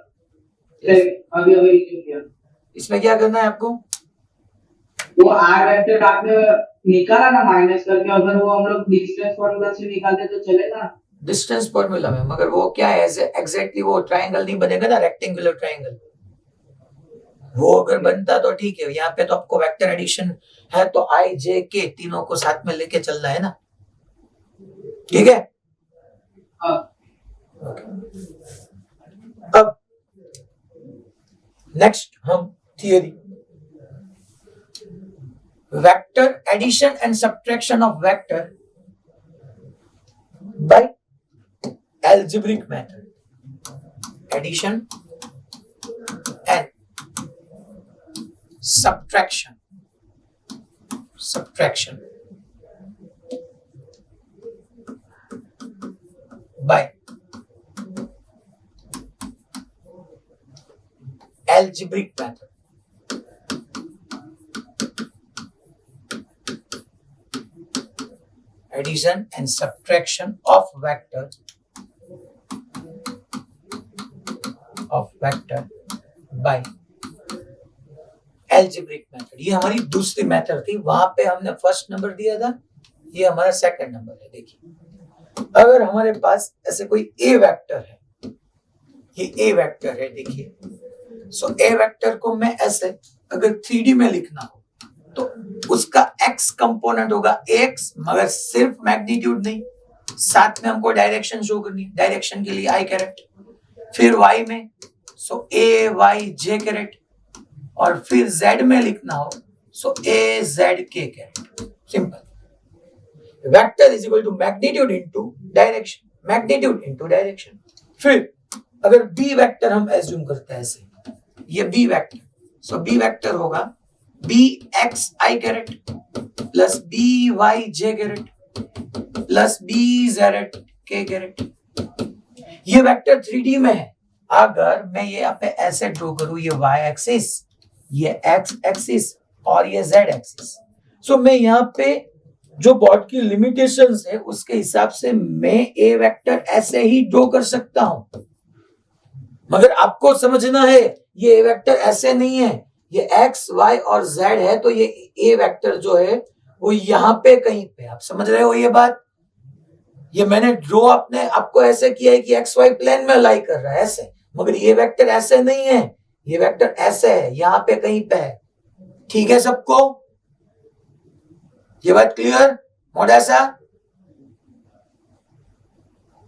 अभी किया। इसमें क्या करना है आपको? वो r वेक्टर आपने निकाला ना माइनस करके, अगर वो हम लोग डिस्टेंस फार्मूला से निकालते तो चलेगा? डिस्टेंस फॉर्मूला में, मगर वो क्या है एग्जैक्टली वो ट्रायंगल नहीं बनेगा ना, रेक्टेंगुलर ट्रायंगल। वो अगर बनता तो ठीक है। यहाँ पे तो आपको वेक्टर एडिशन है तो i j k तीनों को साथ में लेके चलना है ना। ठीक है। अब नेक्स्ट हम theory, vector addition and subtraction of vector by algebraic method, addition and subtraction by algebraic method. Addition and subtraction of vector by algebraic method। ये हमारी दूसरी मेथड थी, वहां पे हमने फर्स्ट नंबर दिया था, ये हमारा सेकंड नंबर है। देखिए अगर हमारे पास ऐसे कोई ए वेक्टर है, ये ए वेक्टर है, देखिए सो ए वेक्टर को मैं ऐसे अगर 3D में लिखना हो तो उसका x कंपोनेंट होगा x, मगर सिर्फ मैग्नीट्यूड नहीं, साथ में हमको डायरेक्शन शो करनी है, डायरेक्शन के लिए i कैरेट, फिर y में so a y j caret, और फिर z में लिखना हो so a z k caret. Simple. Vector is equal to magnitude into direction, magnitude into direction. फिर अगर b वेक्टर हम एज्यूम करते हैं ऐसे, ये b vector, so b vector होगा b x i caret plus b y j caret plus b z k caret. ये vector 3D में है। अगर मैं ये यहाँ पे ऐसे ड्रॉ करूं, ये y एक्सिस, ये x एक्सिस और ये z एक्सिस, सो मैं यहाँ पे जो बोर्ड की लिमिटेशंस है उसके हिसाब से मैं ए वेक्टर ऐसे ही ड्रॉ कर सकता हूं, मगर आपको समझना है ये ए वेक्टर ऐसे नहीं है, ये x y और z है, तो ये ए वेक्टर जो है वो यहाँ पे कहीं पे, आप समझ रहे हो ये बात। ये मैंने ड्रॉ अपने आपको ऐसे किया है कि एक्स वाई प्लेन में लाई कर रहा है ऐसे, मगर ये वेक्टर ऐसे नहीं है, ये वेक्टर ऐसे है, यहाँ पे कहीं पे है। ठीक है सबको, ये बात क्लियर? मोटा सा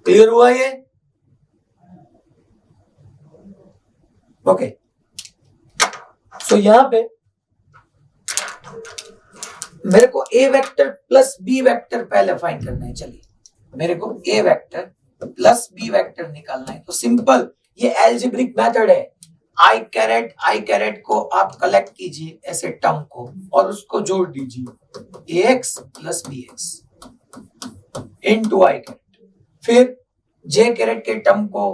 क्लियर हुआ ये? ओके, सो यहां पे मेरे को ए वेक्टर प्लस बी वेक्टर पहले फाइंड करना है। चलिए, मेरे को ए वेक्टर प्लस बी वेक्टर निकालना है, तो सिंपल ये एल्जेब्रिक मेथड है। आई कैरेट को आप कलेक्ट कीजिए ऐसे टर्म को और उसको जोड़ दीजिए, A X plus B X into I caret. फिर जे कैरेट के टर्म को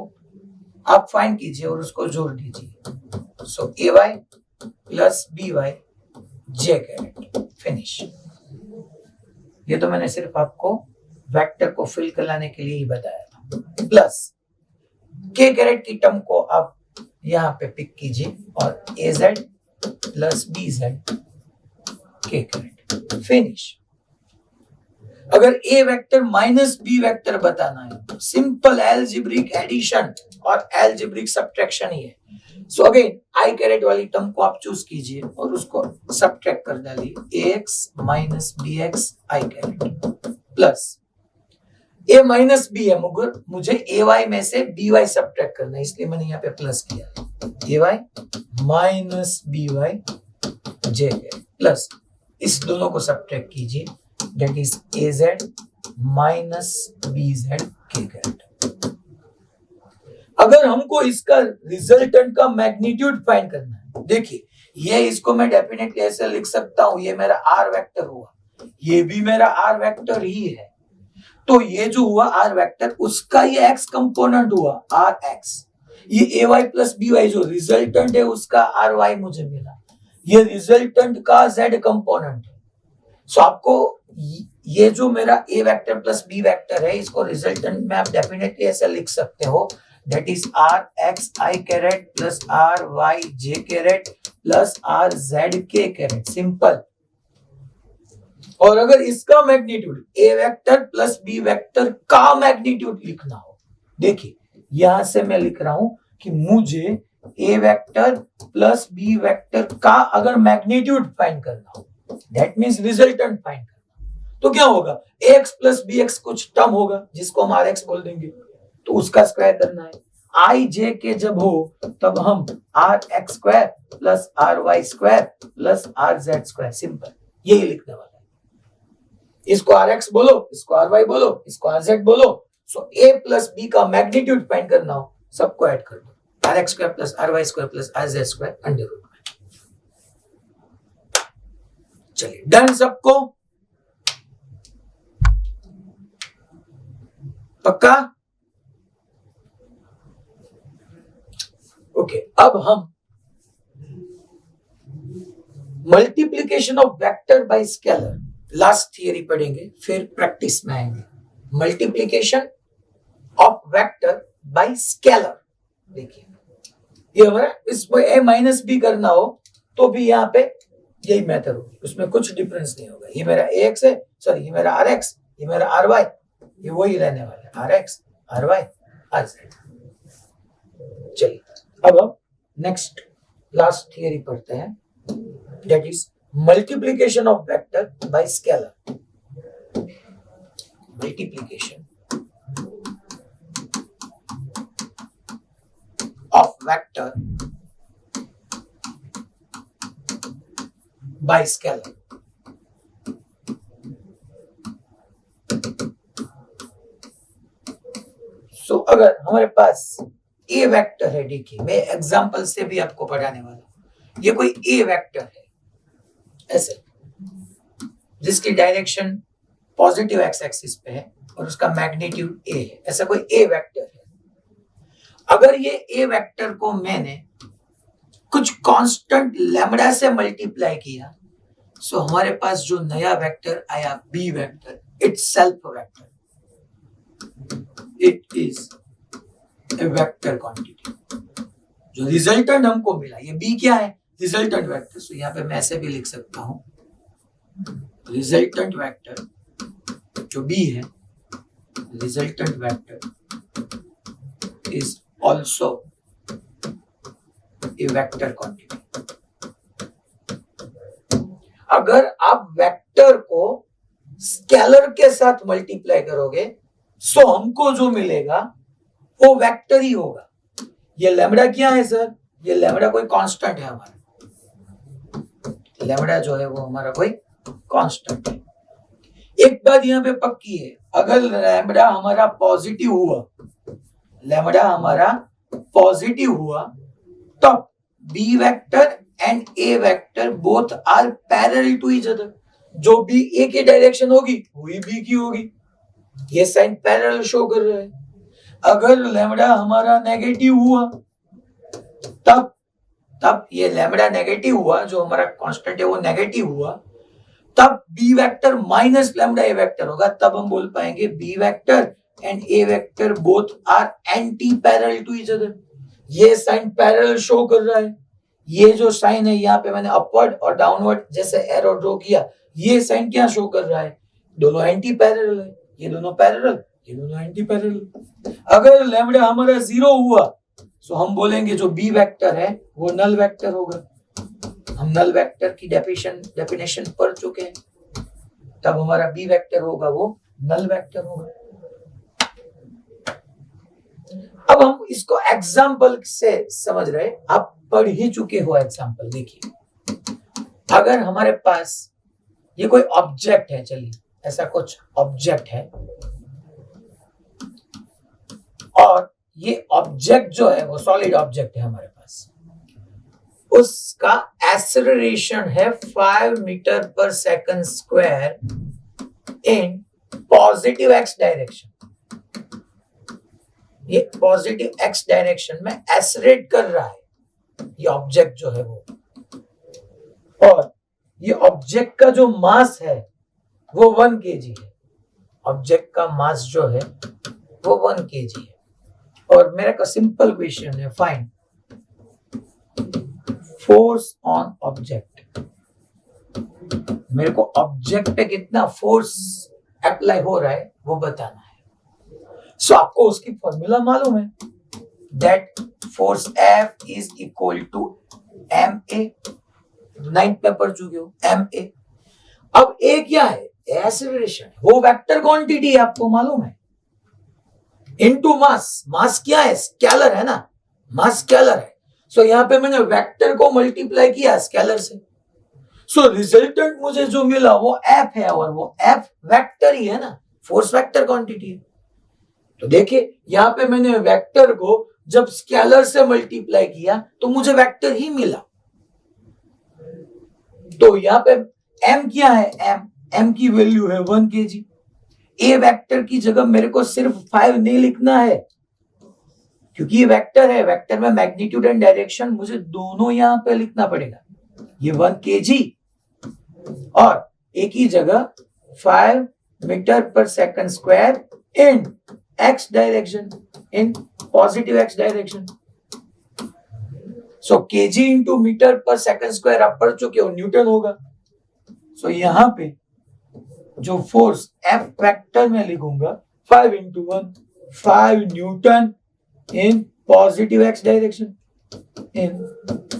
आप फाइंड कीजिए और उसको जोड़ दीजिए, सो ए वाई प्लस बी वाई जे कैरेट, फिनिश। ये तो मैंने सिर्फ आपको वेक्टर को फिल कराने के लिए ही बताया था। प्लस के कैरेट की टर्म को आप यहां पे पिक कीजिए और ए Z plus B z k carat, finish. अगर ए वेक्टर माइनस बी वेक्टर बताना है तो सिंपल एल्जेब्रिक एडिशन और एल्जेब्रिक सब्ट्रैक्शन ही है। सो अगेन आई कैरेट वाली टर्म को आप चूज कीजिए और उसको सब्ट्रैक्ट कर डालिए, ए एक्स माइनस बी एक्स आई कैरेट प्लस ए माइनस बी है, मगर मुझे ए वाई में से बी वाई सब्ट्रैक्ट करना है, इसलिए मैंने यहाँ पे प्लस किया, a y minus b y J plus इस दोनों को सब्ट्रैक्ट कीजिए, that is a z minus b z k caret. अगर हमको इसका रिजल्टेंट का मैग्नीट्यूड फाइंड करना है, देखिए ये इसको मैं डेफिनेटली ऐसे लिख सकता हूं, ये मेरा आर वेक्टर हुआ, ये भी मेरा आर वेक्टर ही है, तो ये जो हुआ आर वेक्टर उसका ये एक्स कंपोनेंट हुआ आर एक्स, ये ए वाई प्लस बी वाई जो रिजल्टेंट है उसका आर वाई मुझे मिला, ये रिजल्टेंट का जेड कंपोनेंट है। सो आपको ये जो मेरा ए वेक्टर प्लस बी वेक्टर है इसको रिजल्टेंट में आप डेफिनेटली ऐसे लिख सकते हो, that is r x I caret plus r y J caret plus r z k caret, simple. और अगर इसका magnitude a vector plus B vector का मैग्नीट्यूड लिखना हो, देखिए यहां से मैं लिख रहा हूं कि मुझे ए वेक्टर प्लस बी वेक्टर का अगर मैग्नीट्यूड फाइंड करना हो, दैट मींस रिजल्टेंट फाइंड करना, तो क्या होगा, एक्स प्लस बी एक्स कुछ टर्म होगा जिसको हम आर एक्स बोल देंगे, तो उसका स्क्वायर करना है। आई जे के जब हो तब हम r x square plus r y square plus r z square, simple यही लिखने वाला है। इसको आर एक्स बोलो, इसको आर वाई बोलो, इसको आर जेड बोलो। सो ए प्लस बी का मैग्नीट्यूड फाइंड करना हो, सबको ऐड कर दो, r x square plus r y square plus r z square under root में। चलिए डन सबको, पक्का? ओके, अब हम multiplication of vector by scalar last theory पढ़ेंगे, फिर प्रैक्टिस में आएंगे। Multiplication of vector by scalar, देखिए ये हमारा इसको ए माइनस बी करना हो तो भी यहाँ पे यही मेथड होगी, उसमें कुछ डिफरेंस नहीं होगा। ये मेरा ए एक्स है, सॉरी ये मेरा आर एक्स, ये मेरा आर वाई, ये वही रहने वाला है, r x r y r z. चलिए अब हम नेक्स्ट लास्ट थियरी पढ़ते हैं, that is multiplication of vector by scalar. Multiplication of vector by scalar. So अगर हमारे पास ए वेक्टर है, देखिए मैं एग्जांपल से भी आपको पढ़ाने वाला हूं। ये कोई ए वेक्टर है ऐसे, जिसकी डायरेक्शन पॉजिटिव एक्स एक्सिस पे है और उसका मैग्नीट्यूड ए है, ऐसा कोई ए वेक्टर है। अगर ये ए वेक्टर को मैंने कुछ कांस्टेंट लैम्डा से मल्टीप्लाई किया, सो हमारे पास जो नया वेक्टर आया b vector, itself vector, it is a vector quantity. जो रिजल्टेंट हमको मिला, ये बी क्या है? Resultant vector. सो यहाँ पे मैं ऐसे भी लिख सकता हूं, रिजल्टेंट वेक्टर जो बी है, resultant vector is also a vector quantity. अगर आप वेक्टर को स्केलर के साथ मल्टीप्लाई करोगे, सो हमको जो मिलेगा वो वेक्टर ही होगा। ये लैम्डा क्या है सर? ये लैम्डा कोई कांस्टेंट है हमारा, लैम्डा जो है वो हमारा कोई कांस्टेंट है। एक बात यहाँ पे पक्की है, अगर लैम्डा हमारा पॉजिटिव हुआ, लैम्डा हमारा पॉजिटिव हुआ, तब b vector and a vector both are parallel to each other. जो भी ए की डायरेक्शन होगी वही बी की होगी। ये साइन पैरेलल शो कर रहा है। अगर लैम्डा हमारा नेगेटिव हुआ, तब ये लैम्डा नेगेटिव हुआ, जो हमारा कांस्टेंट है वो नेगेटिव हुआ, तब b vector minus lambda a vector होगा। तब हम बोल पाएंगे b vector and a vector both are anti parallel to each other. ये साइन पैरेलल शो कर रहा है। ये जो साइन है यहाँ पे मैंने अपवर्ड और डाउनवर्ड जैसे एरो ड्रॉ किया, ये साइन क्या शो कर रहा है? दोनों एंटी पैरेलल है। ये दोनों पैरेलल, ये दोनों एंटी पैरेलल। अगर लैम्डा हमारा 0 हुआ, तो हम बोलेंगे जो बी वेक्टर है वो नल वेक्टर होगा। हम नल वेक्टर की डेफिनेशन पढ़ चुके हैं, तब हमारा बी वेक्टर होगा वो नल वेक्टर होगा। अब हम इसको एग्जाम्पल से समझ रहे, आप पढ़ ही चुके हो एग्जाम्पल। देखिए, अगर हमारे पास ये कोई ऑब्जेक्ट है, चलिए ऐसा कुछ ऑब्जेक्ट है, और ये ऑब्जेक्ट जो है वो सॉलिड ऑब्जेक्ट है हमारे पास, उसका एक्सेलरेशन है 5 metre per second square in positive x direction. ये पॉजिटिव एक्स डायरेक्शन में एक्सेलरेट कर रहा है ये ऑब्जेक्ट जो है वो, और ये ऑब्जेक्ट का जो मास है वो 1 kg है। ऑब्जेक्ट का मास जो है वो 1 kg है। और मेरा का सिंपल क्वेश्चन है, फाइंड फोर्स ऑन ऑब्जेक्ट। मेरे को ऑब्जेक्ट पे कितना फोर्स अप्लाई हो रहा है वो बताना है। सो आपको उसकी फॉर्मूला मालूम है, that force F is equal to ma। 9th में पढ़ चुके हो ma। अब a क्या है? एक्सेलरेशन, वो वेक्टर क्वांटिटी है, आपको मालूम है, इनटू मास। मास क्या है? स्केलर है ना, मास स्केलर है। सो यहाँ पे मैंने वेक्टर को मल्टीप्लाई किया स्केलर से। सो रिजल्टेंट मुझे जो मिला वो F है, और वो F वेक्टर ही है ना, फोर्स वेक्टर क्वांटिटी है। तो देखिए यहाँ पे मैंने वेक्टर को जब स्केलर से मल्टीप्लाई किया तो मुझे वेक्टर ही मिला। तो यहाँ पे m क्या है? m की वैल्यू है 1 kg। ए वेक्टर की जगह मेरे को सिर्फ 5 नहीं लिखना है, क्योंकि ये वेक्टर है, वेक्टर में मैग्नीट्यूड एंड डायरेक्शन मुझे दोनों यहाँ पे लिखना पड़ेगा। ये 1 kg और एक ही जगह 5 metre per second square in x direction, in positive x direction. So kg into metre per second square आप पढ़ चुके हो, न्यूटन होगा। सो यहाँ पे जो फोर्स F वेक्टर में लिखूंगा 5 into 1, 5 Newton in positive x direction, in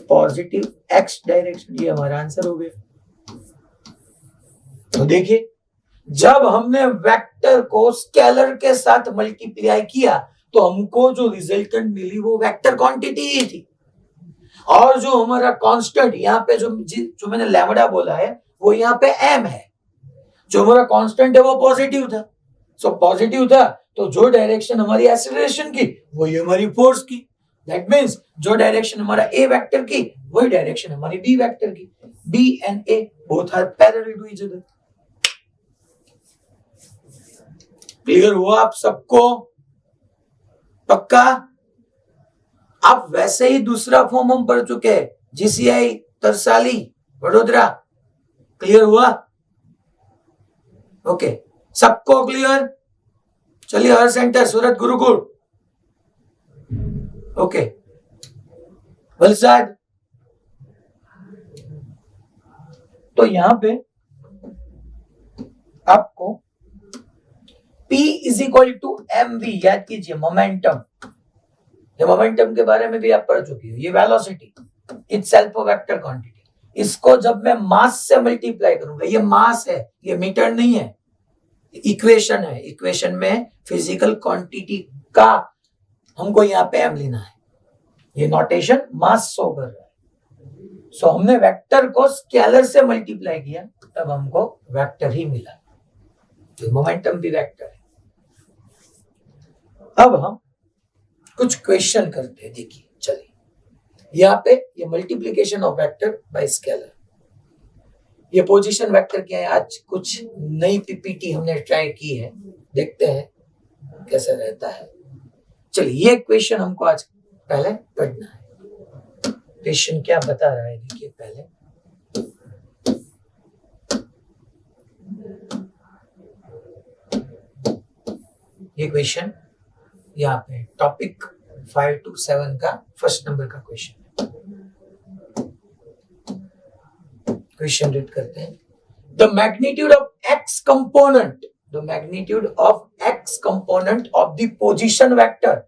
positive x direction. ये हमारा आंसर हो गया। तो देखिए, जब हमने वेक्टर को स्केलर के साथ मल्टीप्लाई किया तो हमको जो रिजल्टेंट मिली वो वेक्टर क्वांटिटी ही थी, और जो हमारा कांस्टेंट यहाँ पे जो मैंने लैम्बडा बोला है वो यहाँ पे m है, जो हमारा कांस्टेंट है वो पॉजिटिव था। सो पॉजिटिव था तो जो डायरेक्शन हमारी एक्सेलरेशन की वही हमारी फोर्स की, दैट मींस जो डायरेक्शन हमारा a वेक्टर की वही डायरेक्शन हमारी b वेक्टर की। b and a both are parallel to each other। Clear हुआ आप सबको? पक्का? आप वैसे ही दूसरा फॉर्म हम पढ़ चुके हैं, जीसीआई तरसाली वडोदरा। क्लियर हुआ? ओके, सबको क्लियर? चलिए, हर सेंटर सूरत गुरुकुल, ओके, वलसाड। तो यहां पे आपको P is equal to mv याद कीजिए, मोमेंटम। ये मोमेंटम के बारे में भी आप पढ़ चुके हो। ये वेलोसिटी इटसेल्फ वेक्टर क्वांटिटी। इसको जब मैं मास से मल्टीप्लाई करूंगा, ये मास है, ये मीटर नहीं है, इक्वेशन है। इक्वेशन में फिजिकल क्वांटिटी का हमको यहाँ पे m लेना है। ये नोटेशन मास शो कर रहा है। सो हमने वेक्टर को स्केलर से मल्टीप्लाई किया तब हमको वेक्टर ही मिला। तो मोमेंटम भी वेक्टर है। अब हम कुछ क्वेश्चन करते हैं। देखिए, चलिए, यहाँ पे ये multiplication of vector by scalar, ये पोजीशन वेक्टर क्या है। आज कुछ नई पीपीटी हमने ट्राई की है, देखते हैं कैसा रहता है। चलिए, ये क्वेश्चन हमको आज पहले पढ़ना है। क्वेश्चन क्या बता रहा है, देखिए पहले। ये क्वेश्चन यहाँ पे टॉपिक 5 to 7 का फर्स्ट नंबर का क्वेश्चन है। क्वेश्चन रीड करते हैं। The magnitude of x component, the magnitude of x component of the position vector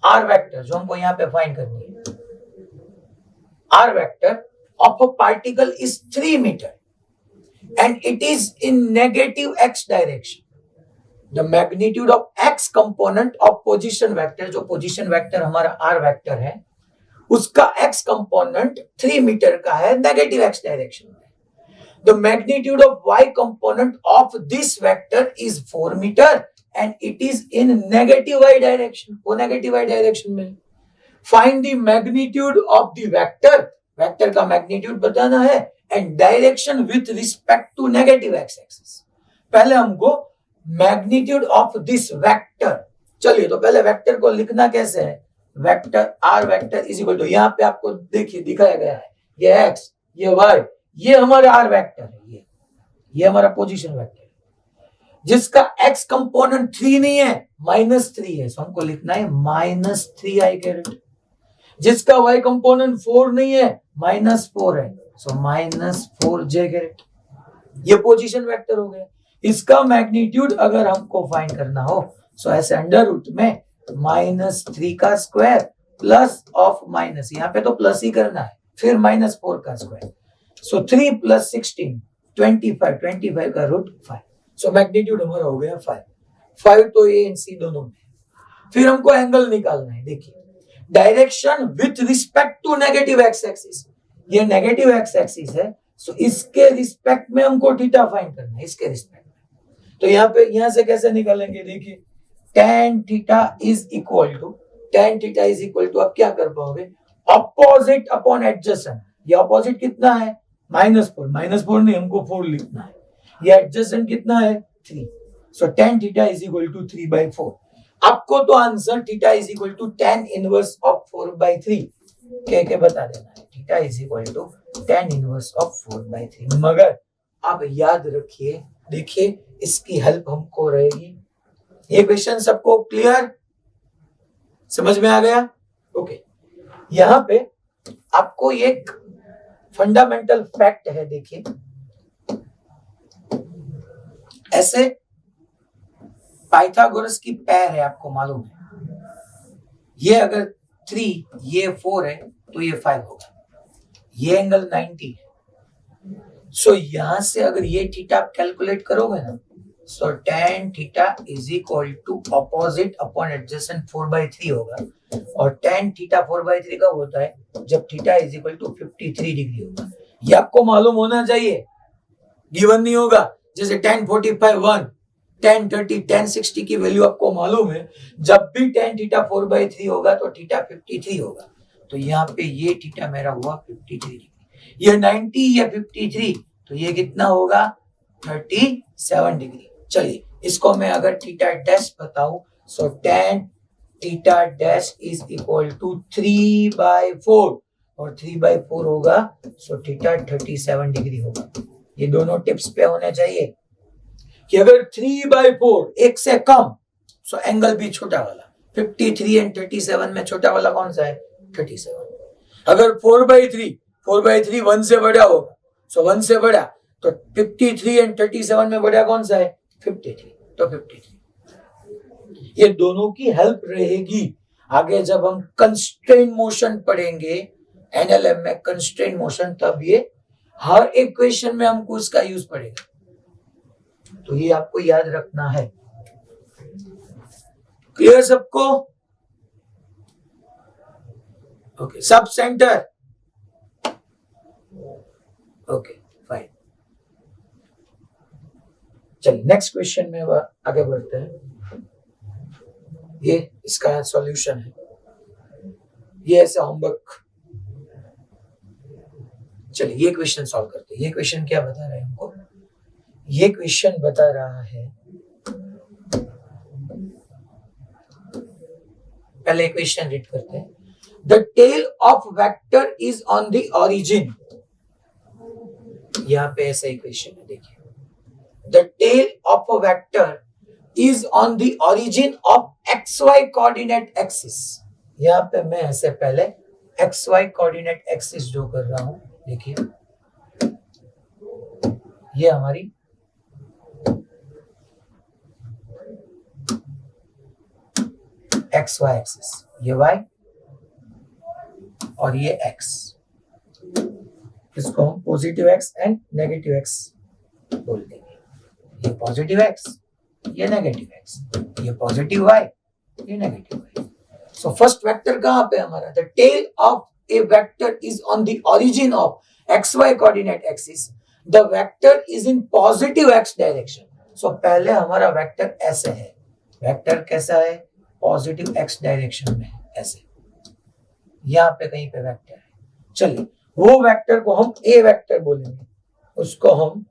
r vector, जो हमको यहाँ पे फाइंड करनी है, are vector of a particle is 3 metre and it is in negative x direction. The magnitude of x component of position vector, जो position vector हमारा r vector है, उसका एक्स कंपोनेंट 3 मीटर का है नेगेटिव एक्स डायरेक्शन में। The magnitude of y component of this vector is 4 metre and it is in negative y direction, वो negative y direction में। Find the magnitude of the vector, vector का magnitude बताना है, and direction with respect to negative x axis. पहले हमको magnitude of this vector, चलिए तो पहले वेक्टर को लिखना कैसे है। Vector r vector is equal to, यहाँ पे आपको देखिए दिखाया गया है, ये एक्स, ये वाई, ये हमारा आर वेक्टर है, ये हमारा पोजीशन वेक्टर है, जिसका एक्स कंपोनेंट 3 नहीं है, -3 है। सो हमको लिखना है -3 आई कैरेट। जिसका वाई कंपोनेंट 4 नहीं है, -4 है, सो -4 जे कैरेट। ये पोजीशन वेक्टर हो गया। इसका मैग्नीट्यूड अगर हमको फाइंड करना हो, सो ऐसे अंडर रूट में -3 का स्क्वायर प्लस ऑफ माइनस, यहाँ पे तो प्लस ही करना है, फिर -4 का स्क्वायर, सो 3 + 16 25 का रूट 5। सो मैग्नीट्यूड हमारा हो गया 5 तो ए एंड सी दोनों में। फिर हमको एंगल निकालना है। देखिए, direction with respect to negative x axis, ये नेगेटिव एक्स एक्सिस है, सो इसके रिस्पेक्ट में हमको थीटा फाइंड करना है, इसके रिस्पेक्ट में। तो यहाँ पे, यहाँ से कैसे निकालेंगे, देखिए tan theta is equal to आप क्या कर पाओगे, अपोजिट अपॉन एडजेसेंट। ये अपोजिट कितना है, -4 नहीं, हमको 4 लिखना है। ये एडजेसेंट कितना है, 3। So tan theta is equal to 3/4। आपको तो answer theta is equal to tan inverse of 4/3 कह के बता देना है। Theta is equal to tan inverse of 4/3। मगर आप याद रखिए, देखिए इसकी हेल्प हमको रहेगी। ये क्वेश्चन सबको क्लियर समझ में आ गया? ओके, यहां पे आपको एक फंडामेंटल फैक्ट है। देखिए, ऐसे पाइथागोरस की पैर है, आपको मालूम है। ये अगर 3, ये 4 है तो ये 5 होगा। ये एंगल 90 है। सो यहां से अगर ये थीटा आप कैलकुलेट करोगे ना, so tan theta is equal to opposite upon adjacent 4/3 होगा। और tan थीटा 4/3 कब होता है? जब theta is equal to 53 degree होगा। ये आपको मालूम होना चाहिए, गिवन नहीं होगा। जैसे tan 45 1, tan 30, tan 60 की वैल्यू आपको मालूम है। जब भी tan थीटा 4/3 होगा तो थीटा 53 होगा। तो यहाँ पे ये थीटा मेरा हुआ 53 डिग्री, ये 90, ये 53, तो ये कितना होगा? 37 डिग्री। चलिए इसको मैं अगर थीटा डैश बताऊं, so tan theta dash is equal to 3/4, और 3/4 होगा, सो थीटा 37 डिग्री होगा। ये दोनों टिप्स पे होने चाहिए कि अगर 3/4 एक से कम, सो एंगल भी छोटा वाला। 53 एंड 37 में छोटा वाला कौन सा है? 37। अगर 4/3 1 से बड़ा होगा, सो 1 से बड़ा, तो 53 एंड 37 में बड़ा कौन सा है? 53, तो 53। ये दोनों की हेल्प रहेगी आगे जब हम कंस्ट्रेन मोशन पढ़ेंगे एनएलएम में, कंस्ट्रेन मोशन, तब ये हर इक्वेशन में हमको उसका यूज पड़ेगा। तो ये आपको याद रखना है। क्लियर सबको? Okay, sub centre, okay fine. चलिए नेक्स्ट क्वेश्चन में आगे बढ़ते हैं। ये इसका सॉल्यूशन है, ये ऐसे होमवर्क। चलिए ये क्वेश्चन सॉल्व करते हैं। ये क्वेश्चन क्या बता रहा है हमको? ये क्वेश्चन बता रहा है, पहले क्वेश्चन रीड करते हैं। The tail of vector is on the origin. यहाँ पे ऐसा इक्वेशन है, देखिए। The tail of a vector is on the origin of xy coordinate axis. यहाँ पे मैं ऐसे पहले xy coordinate axis ड्रॉ कर रहा हूं। देखिए ये हमारी xy एक्सिस, ये y और ये x, इसको हम positive x and negative x बोल देंगे। ये पॉजिटिव x, ये नेगेटिव x, ये पॉजिटिव y, ये negative y। So first vector कहां पे हमारा? The tail of a vector is on the origin of xy coordinate axis, the vector is in positive x direction. So पहले हमारा vector ऐसे है, vector कैसा है? पॉजिटिव x डायरेक्शन में, ऐसे यहाँ पे कहीं पे वेक्टर है। चलिए वो वेक्टर को हम ए वेक्टर बोलेंगे, उसको हम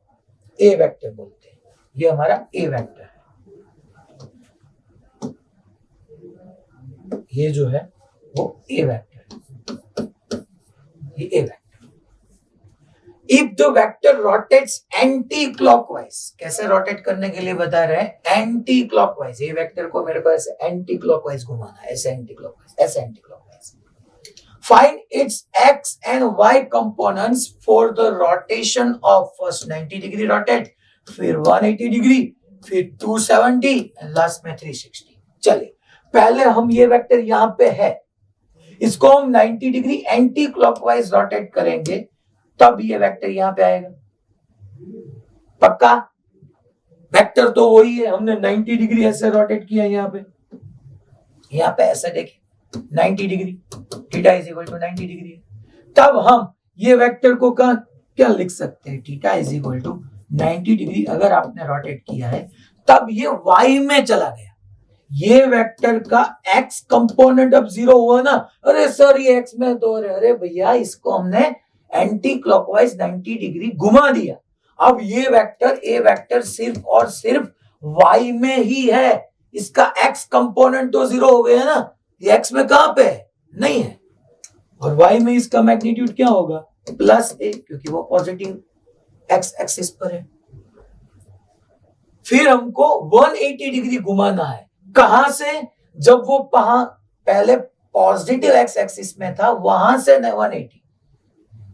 ए वेक्टर बोलते हैं। ये हमारा ए वेक्टर है, ये जो है वो ए वेक्टर है, ये A vector. If the vector rotates anti clockwise, कैसे रोटेट करने के लिए बता रहे हैं? Anti clockwise. ये वेक्टर को मेरे को ऐसे एंटी क्लॉकवाइज घुमाना है, ऐसे एंटी क्लॉकवाइज, ऐसे anti clockwise. Find its x and y components for the rotation of first 90 degree rotate, फिर 180 डिग्री, फिर 270 and लास्ट में 360। चलिए पहले हम ये वेक्टर यहाँ पे है, इसको हम 90 डिग्री एंटी क्लॉकवाइज रोटेट करेंगे, तब ये वेक्टर यहाँ पे आएगा। पक्का? वेक्टर तो वही है, हमने 90 डिग्री ऐसे रोटेट किया यहाँ पे ऐसे देखिए 90 degree, theta is equal to 90 degree. तब हम ये वेक्टर को क्या लिख सकते हैं? Theta is equal to 90 degree अगर आपने रोटेट किया है, तब ये y में चला गया। ये वेक्टर का x कंपोनेंट अब 0 हुआ ना। अरे सर ये x में तो, अरे भैया इसको हमने एंटी क्लॉकवाइज 90 डिग्री घुमा दिया। अब ये वेक्टर ए वेक्टर सिर्फ और सिर्फ y में ही है, इसका x कंपोनेंट तो 0 हो गया ना। ये x में कहां पे है? नहीं है। और y में इसका मैग्नीट्यूड क्या होगा? प्लस ए, क्योंकि वो पॉजिटिव x एक्सिस पर है। फिर हमको 180 डिग्री घुमाना है। कहां से? जब वो पहले पॉजिटिव x एक्सिस में था, वहां से 180,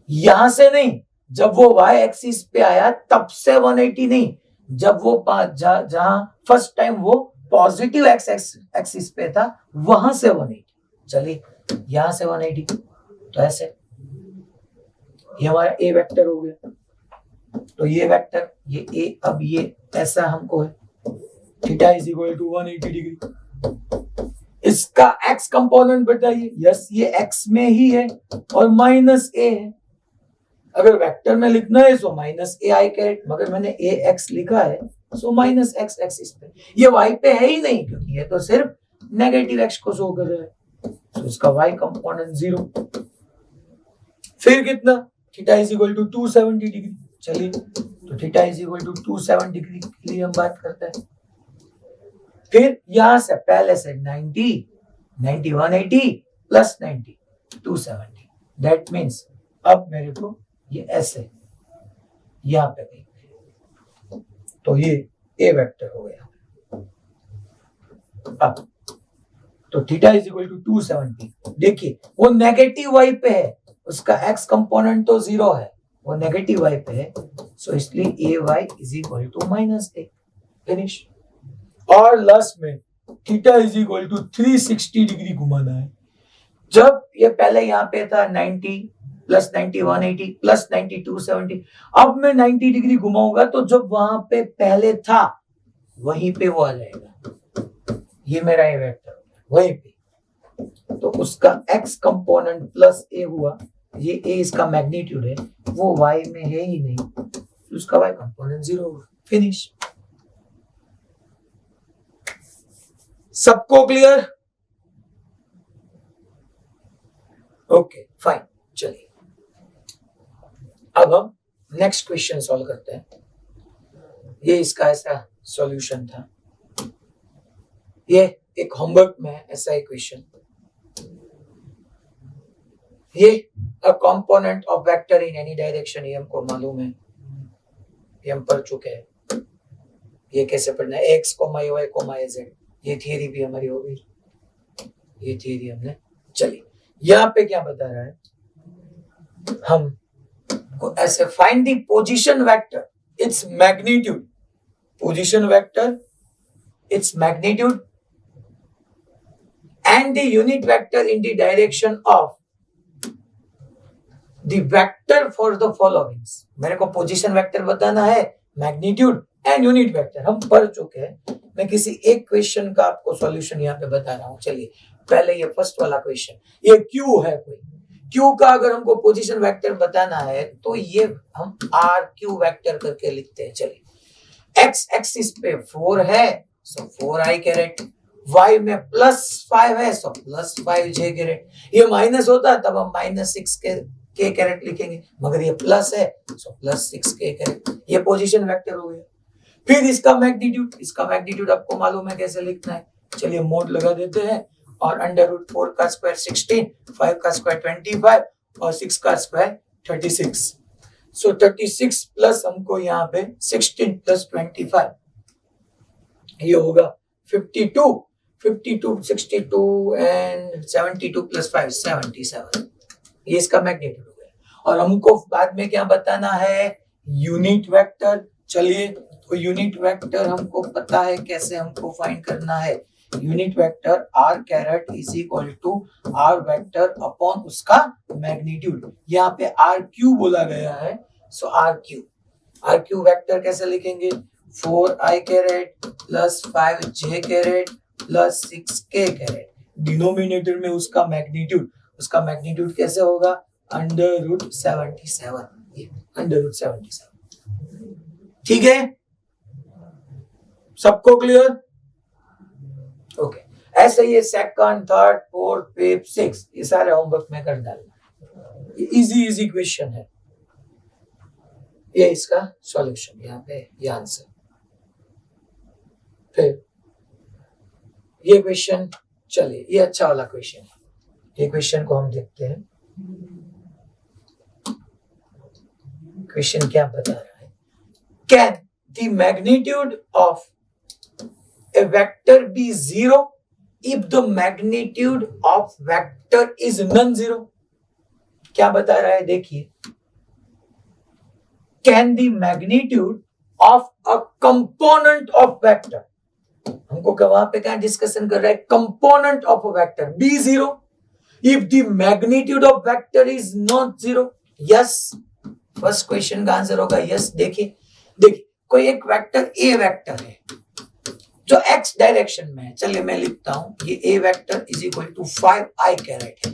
यहां से नहीं। जब वो y एक्सिस पे आया तब से 180 नहीं, जब वो जहां फर्स्ट टाइम वो पॉजिटिव x एक्सिस पे था, वहां से 180। चलिए यहां से 180, तो ऐसे ये हमारा ए वेक्टर हो गया। तो ये वेक्टर ये ए, अब ये ऐसा हमको है theta is equal to 180 degree. इसका एक्स कंपोनेंट बताइए। यस ये एक्स में ही है और माइनस ए है। अगर वेक्टर में लिखना है तो माइनस ए आई कैरेट, मगर मैंने ए एक्स लिखा है सो माइनस एक्स एक्सिस पे। ये वाई पे है ही नहीं क्योंकि ये तो सिर्फ नेगेटिव एक्स को शो कर रहा है, तो इसका वाई कंपोनेंट 0। फिर कितना theta is equal to 270 degree. चलिए तो theta is equal to 270 degree के लिए हम बात करते हैं। फिर यहां से पहले से 90 90 180 प्लस 90 270, दैट मीन्स अब मेरे को ये ऐसे यहां पे कहीं, तो ये ए वेक्टर हो गया। अब तो थीटा इज इक्वल टू 270। देखिए वो नेगेटिव वाई पे है, उसका एक्स कंपोनेंट तो 0 है, वो नेगेटिव वाई पे है, सो इसलिए A Y is equal to minus A. Finish. और लास्ट में theta is equal to 360 degree घुमाना है। जब ये पहले यहाँ पे था 90 प्लस 90 180 प्लस 90 270, अब मैं 90 डिग्री घुमाऊंगा तो जब वहां पे पहले था वहीं पे वो आ जाएगा। ये मेरा ये वेक्टर वहीं पे, तो उसका x कंपोनेंट प्लस ए हुआ, ये a इसका मैग्नीट्यूड है, वो y में है ही नहीं, तो उसका y कंपोनेंट 0 हुआ। फिनिश। सबको क्लियर? Okay fine. चलिए अब हम नेक्स्ट क्वेश्चन सॉल्व करते हैं। ये इसका ऐसा सॉल्यूशन था, ये एक होमवर्क में ऐसा इक्वेशन। ये अ component of vector in any direction, ये हमको मालूम है, ये हम पढ़ चुके हैं। ये कैसे पढ़ना है, x comma y comma z, ये थियरी भी हमारी हो गई, ये थियरी हमने। चलिए यहाँ पे क्या बता रहा है, हम को ऐसे find the position vector its magnitude, position vector its magnitude and the unit vector in the direction of the vector for the followings। मेरे को पोजीशन वेक्टर बताना है, मैग्नीट्यूड एंड यूनिट वेक्टर हम पढ़ चुके हैं। मैं किसी एक क्वेश्चन का आपको सॉल्यूशन यहाँ पे बता रहा हूँ। चलिए पहले ये फर्स्ट वाला क्वेश्चन, ये क्यू है, कोई क्यू का अगर हमको पोजीशन वेक्टर बताना है तो ये हम आर क्यू वेक्टर करके लिखते हैं। चलिए एक्स एक्सिस पे 4 है सो 4i कैरेट, y में +5 है सो +5j कैरेट, ये माइनस होता तब हम -6 के कैरेट लिखेंगे, मगर ये प्लस है सो +6 के कैरेट। ये पोजीशन वेक्टर हो गया। फिर इसका मैग्नीट्यूड, इसका मैग्नीट्यूड आपको मालूम है कैसे लिखना है। चलिए मोड लगा देते हैं, और √4 का स्क्वायर 16, 5 का स्क्वायर 25 और 6 का स्क्वायर 36, सो 36 प्लस हमको यहाँ पे 16 प्लस 25, ये होगा 52, 52 62 एंड 72 प्लस 5 77, ये इसका मैग्नीट्यूड हो गया। और हमको बाद में क्या बताना है, यूनिट वेक्टर। चलिए तो यूनिट वेक्टर हमको पता है कैसे हमको फाइंड करना है। Unit vector r caret is equal to r vector upon उसका मैग्नीट्यूड। यहाँ पे r बोला गया है, सो r क्यू वेक्टर कैसे लिखेंगे, 4i caret plus 5j caret plus 6k caret, denominator में उसका मैग्नीट्यूड कैसे होगा, √77, ये √77। ठीक है, सबको क्लियर? ओके ऐसे ये second, third, fourth, fifth, six, ये सारे होमवर्क में कर डालना। ये इजी क्वेश्चन है, ये इसका सॉल्यूशन, यहाँ पे ये आंसर। फिर ये क्वेश्चन, चलिए ये अच्छा वाला क्वेश्चन है, ये क्वेश्चन को हम देखते हैं। क्वेश्चन क्या बता रहा है, can the magnitude of a vector be 0 if the magnitude of vector is non-zero। क्या बता रहा है, देखिए, can the magnitude of a component of vector, हमको वहां पे क्या डिस्कशन कर रहा है, component of a vector be 0 if the magnitude of vector is not 0। yes, first question का आंसर होगा यस। देखिए देखिए कोई एक वेक्टर ए वेक्टर है जो एक्स डायरेक्शन में है। चलिए मैं लिखता हूं, ये A vector is equal to 5 I caret है।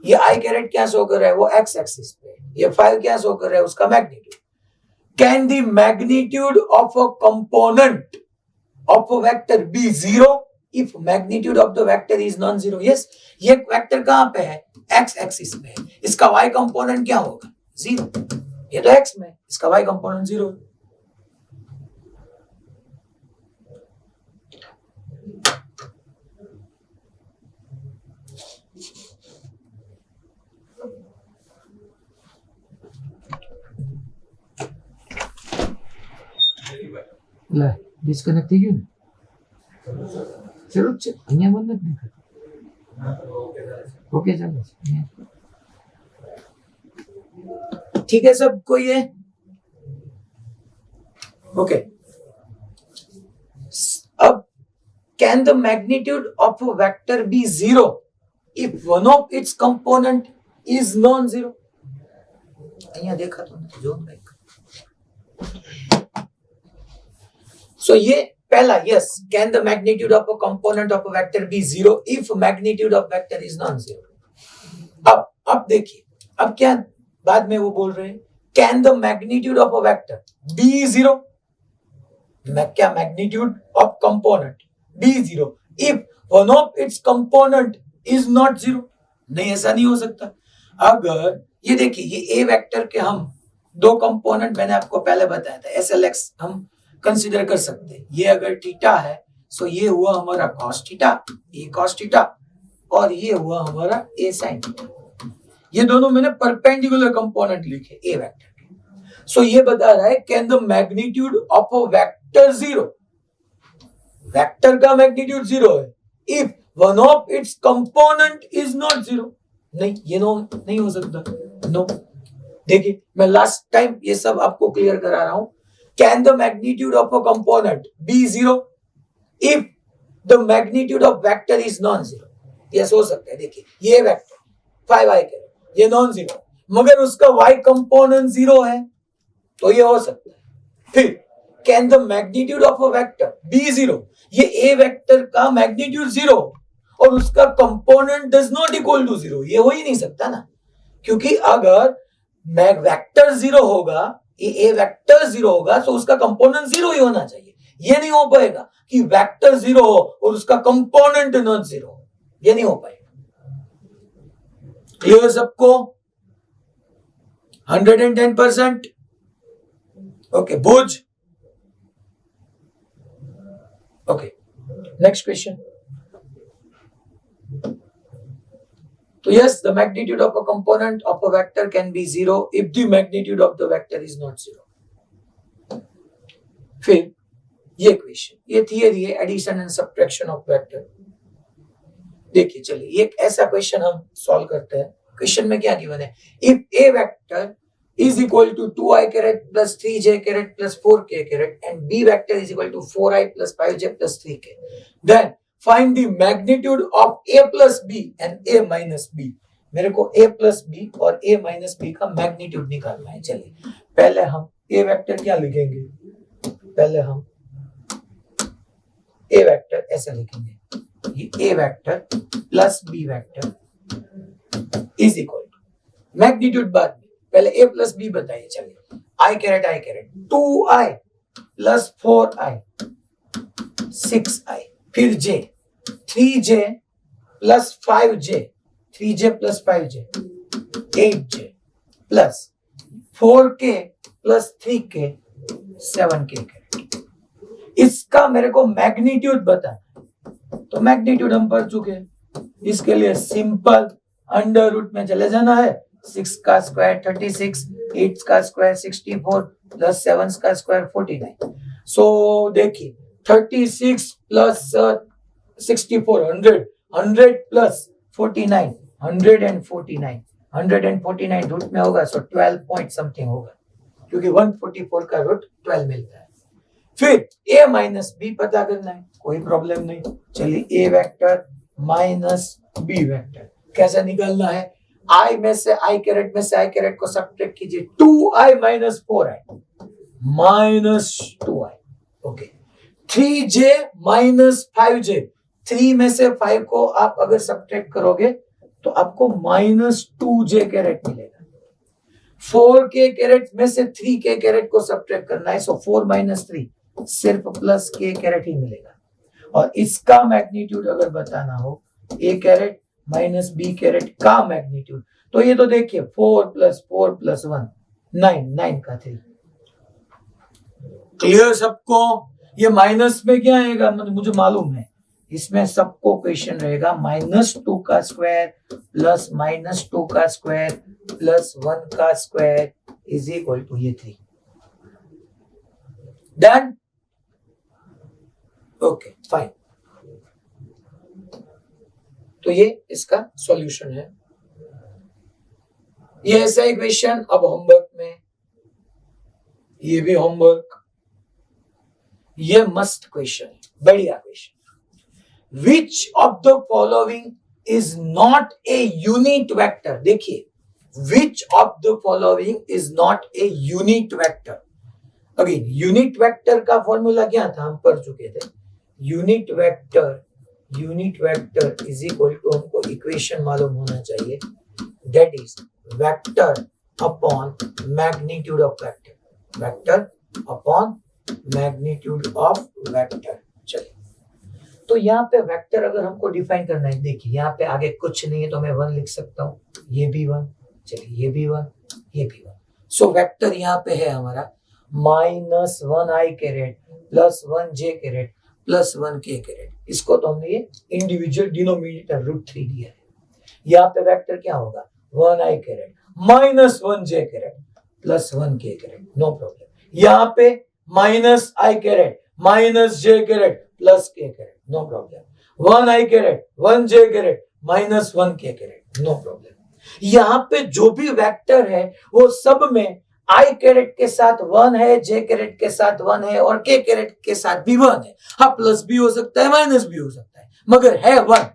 ये आई कैरेट क्या शो कर रहा है, वो एक्स एक्सिस पे। ये 5 क्या शो कर रहा है, उसका magnitude. Can the magnitude of a component of a vector be 0 if magnitude of the vector is non zero? Yes. ये वेक्टर कहां पे है, एक्स एक्सिस पे है। इसका वाई कंपोनेंट क्या होगा, 0। ये तो एक्स में, इसका वाई कंपोनेंट 0। डिस्कनेक्ट થઈ ગયું ને, શરૂ છે અહીંયા બંધ જ નહીં ओके चलो ठीक है सबको ये ओके। अब can the magnitude of a vector be 0 if one of its component is non zero? અહીંયા देखा तो जो सो ये पहला yes, can the magnitude of a component of a vector be 0 if magnitude of vector is non zero. अब देखिए, अब क्या बाद में वो बोल रहे हैं, can the magnitude of a vector be 0, क्या magnitude of component be 0 if one of its component is not zero? नहीं, ऐसा नहीं हो सकता। अगर ये देखिए, ये ए वेक्टर के हम दो कंपोनेंट मैंने आपको पहले बताया था, SLX हम कंसीडर कर सकते हैं। ये अगर थीटा है तो ये हुआ हमारा cos थीटा, ये cos थीटा, और ये हुआ हमारा a sin थीटा। ये दोनों मैंने परपेंडिकुलर कंपोनेंट लिखे ए वेक्टर के। सो ये बता रहा है can the magnitude of a vector 0, vector का मैग्नीट्यूड 0 है if one of its component is not 0? नहीं, ये नो नहीं हो सकता, नो। देखिए मैं लास्ट टाइम ये सब आपको क्लियर करा रहा हूं। Can the magnitude of a component be 0 if the magnitude of vector is non-zero? Yes, हो सकता है। देखिए ये वेक्टर 5i के, ये नॉन जीरो, मगर उसका y कंपोनेंट 0 है, तो ये हो सकता है। फिर can the magnitude of a vector be 0? ये a वेक्टर का मैग्नीट्यूड 0 और उसका component does not equal to 0, ये हो ही नहीं सकता ना, क्योंकि अगर वेक्टर 0 होगा, ये ए वेक्टर 0 होगा तो उसका कंपोनेंट 0 ही होना चाहिए। ये नहीं हो पाएगा कि वेक्टर 0 हो और उसका कंपोनेंट नॉट 0 हो, ये नहीं हो पाएगा। क्लियर सबको? 110%? Okay Bhuj. Okay next question. So yes, the magnitude of a component of a vector can be 0 if the magnitude of the vector is not 0. फिर ये क्वेश्चन, ये थियरी है addition and subtraction of vector. देखिए चलिए एक ऐसा question हम solve करते हैं। क्वेश्चन में क्या गिवन है, if A vector is equal to 2i caret plus 3j caret plus 4k caret and b vector is equal to 4i plus 5j plus 3k, then find the magnitude of a plus b and a minus b। मेरे को a plus b और a minus b का magnitude निकालना है। चलिए पहले हम a vector क्या लिखेंगे, पहले हम a वेक्टर ऐसे लिखेंगे, ये a vector plus b vector is equal to magnitude बाद में, पहले a प्लस b बताइए। चलिए i carat 2i plus 4i 6i, फिर j 3j plus 5j 3j plus 5j 8j plus 4k plus 3k 7k। इसका मेरे को magnitude बताना, तो मैग्नीट्यूड हम पढ़ चुके हैं। इसके लिए सिंपल अंडर रूट में चले जाना है। 6 का स्क्वायर 36, 8 का स्क्वायर 64 प्लस 7 का स्क्वायर 49। सो देखिए 36 प्लस 64 100 प्लस 49 149 149 रूट में होगा, सो 12 पॉइंट समथिंग होगा, क्योंकि 144 का रूट 12 मिलता है। फिर a माइनस बी पता करना है, कोई प्रॉब्लम नहीं। चलिए a vector minus b vector कैसे निकालना है, आई में से आई कैरेट को सब्ट्रैक्ट कीजिए, 2i minus 4i minus 2i। Okay, 3j minus 5j, 3 में से 5 को आप अगर सब्ट्रैक्ट करोगे तो आपको माइनस 2j कैरेट मिलेगा। 4k कैरेट में से 3k कैरेट को सब्ट्रैक्ट करना है, सो 4 माइनस 3 सिर्फ प्लस k कैरेट ही मिलेगा। और इसका मैग्नीट्यूड अगर बताना हो, a caret minus b caret का मैग्नीट्यूड, तो ये तो देखिए 4 प्लस 1 9 का 3। क्लियर सबको? ये माइनस में क्या आएगा मुझे मालूम है, इसमें सबको क्वेश्चन रहेगा -2 का स्क्वायर प्लस -2 का स्क्वायर प्लस 1 का स्क्वायर इज इक्वल टू ये 3। डन? Okay fine. तो ये इसका सॉल्यूशन है। ये ऐसा इक्वेशन अब होमवर्क में, ये भी होमवर्क, ये मस्त क्वेश्चन है, बढ़िया question. Which of the following is not a unit vector? देखिए, which of the following is not a unit vector. Again, unit vector का फॉर्मूला क्या था, हम पढ़ चुके थे। Unit vector is equal to, हमको इक्वेशन मालूम होना चाहिए, that is vector upon magnitude of vector, vector upon magnitude of vector. चलिए, तो यहाँ पे वेक्टर अगर हमको डिफाइन करना है, देखिए यहाँ पे आगे कुछ नहीं है तो मैं 1 लिख सकता हूँ, ये भी 1, चलिए ये भी 1, ये भी 1। सो वेक्टर यहाँ पे है हमारा -1i caret plus 1j caret plus 1k caret. इसको तो हमने ये इंडिविजुअल डिनोमिनेटर √3 दिया है। यहाँ पे वेक्टर क्या होगा, 1i caret minus 1j caret plus 1k caret, no problem. यहाँ पे -i caret minus j caret plus k caret, no problem. 1i caret 1j caret minus 1k caret, no problem. यहाँ पे जो भी वेक्टर है वो सब में i कैरेट के साथ 1 है, j कैरेट के साथ 1 है और k कैरेट के साथ भी 1 है। हाँ, प्लस भी हो सकता है, माइनस भी हो सकता है, मगर है 1।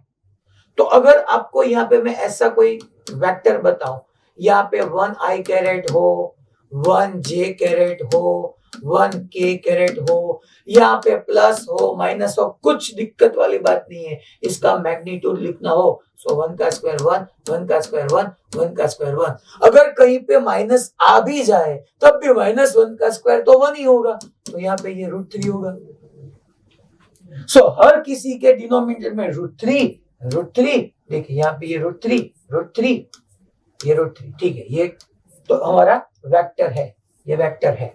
तो अगर आपको यहाँ पे मैं ऐसा कोई वेक्टर बताऊं, यहाँ पे 1i कैरेट हो, 1j कैरेट हो, 1k कैरेट हो, यहाँ पे प्लस हो माइनस हो, कुछ दिक्कत वाली बात नहीं है। इसका मैग्नीट्यूड लिखना हो सो 1 का स्क्वायर 1, 1 का स्क्वायर 1, 1 का स्क्वायर 1। अगर कहीं पे माइनस आ भी जाए तब भी -1 का स्क्वायर तो 1 ही होगा, तो यहाँ पे ये √3 होगा। सो हर किसी के डिनोमिनेटर में √3, देखिए यहाँ पे ये √3, ये √3, ठीक है। ये तो हमारा वेक्टर है, ये वेक्टर है।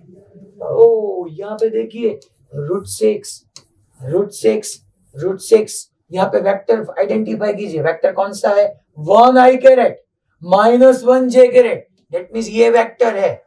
ओ यहाँ पे देखिए √6, यहाँ पे वेक्टर आइडेंटिफाई कीजिए, वेक्टर कौन सा है, 1i caret minus 1j caret, that means ये वेक्टर है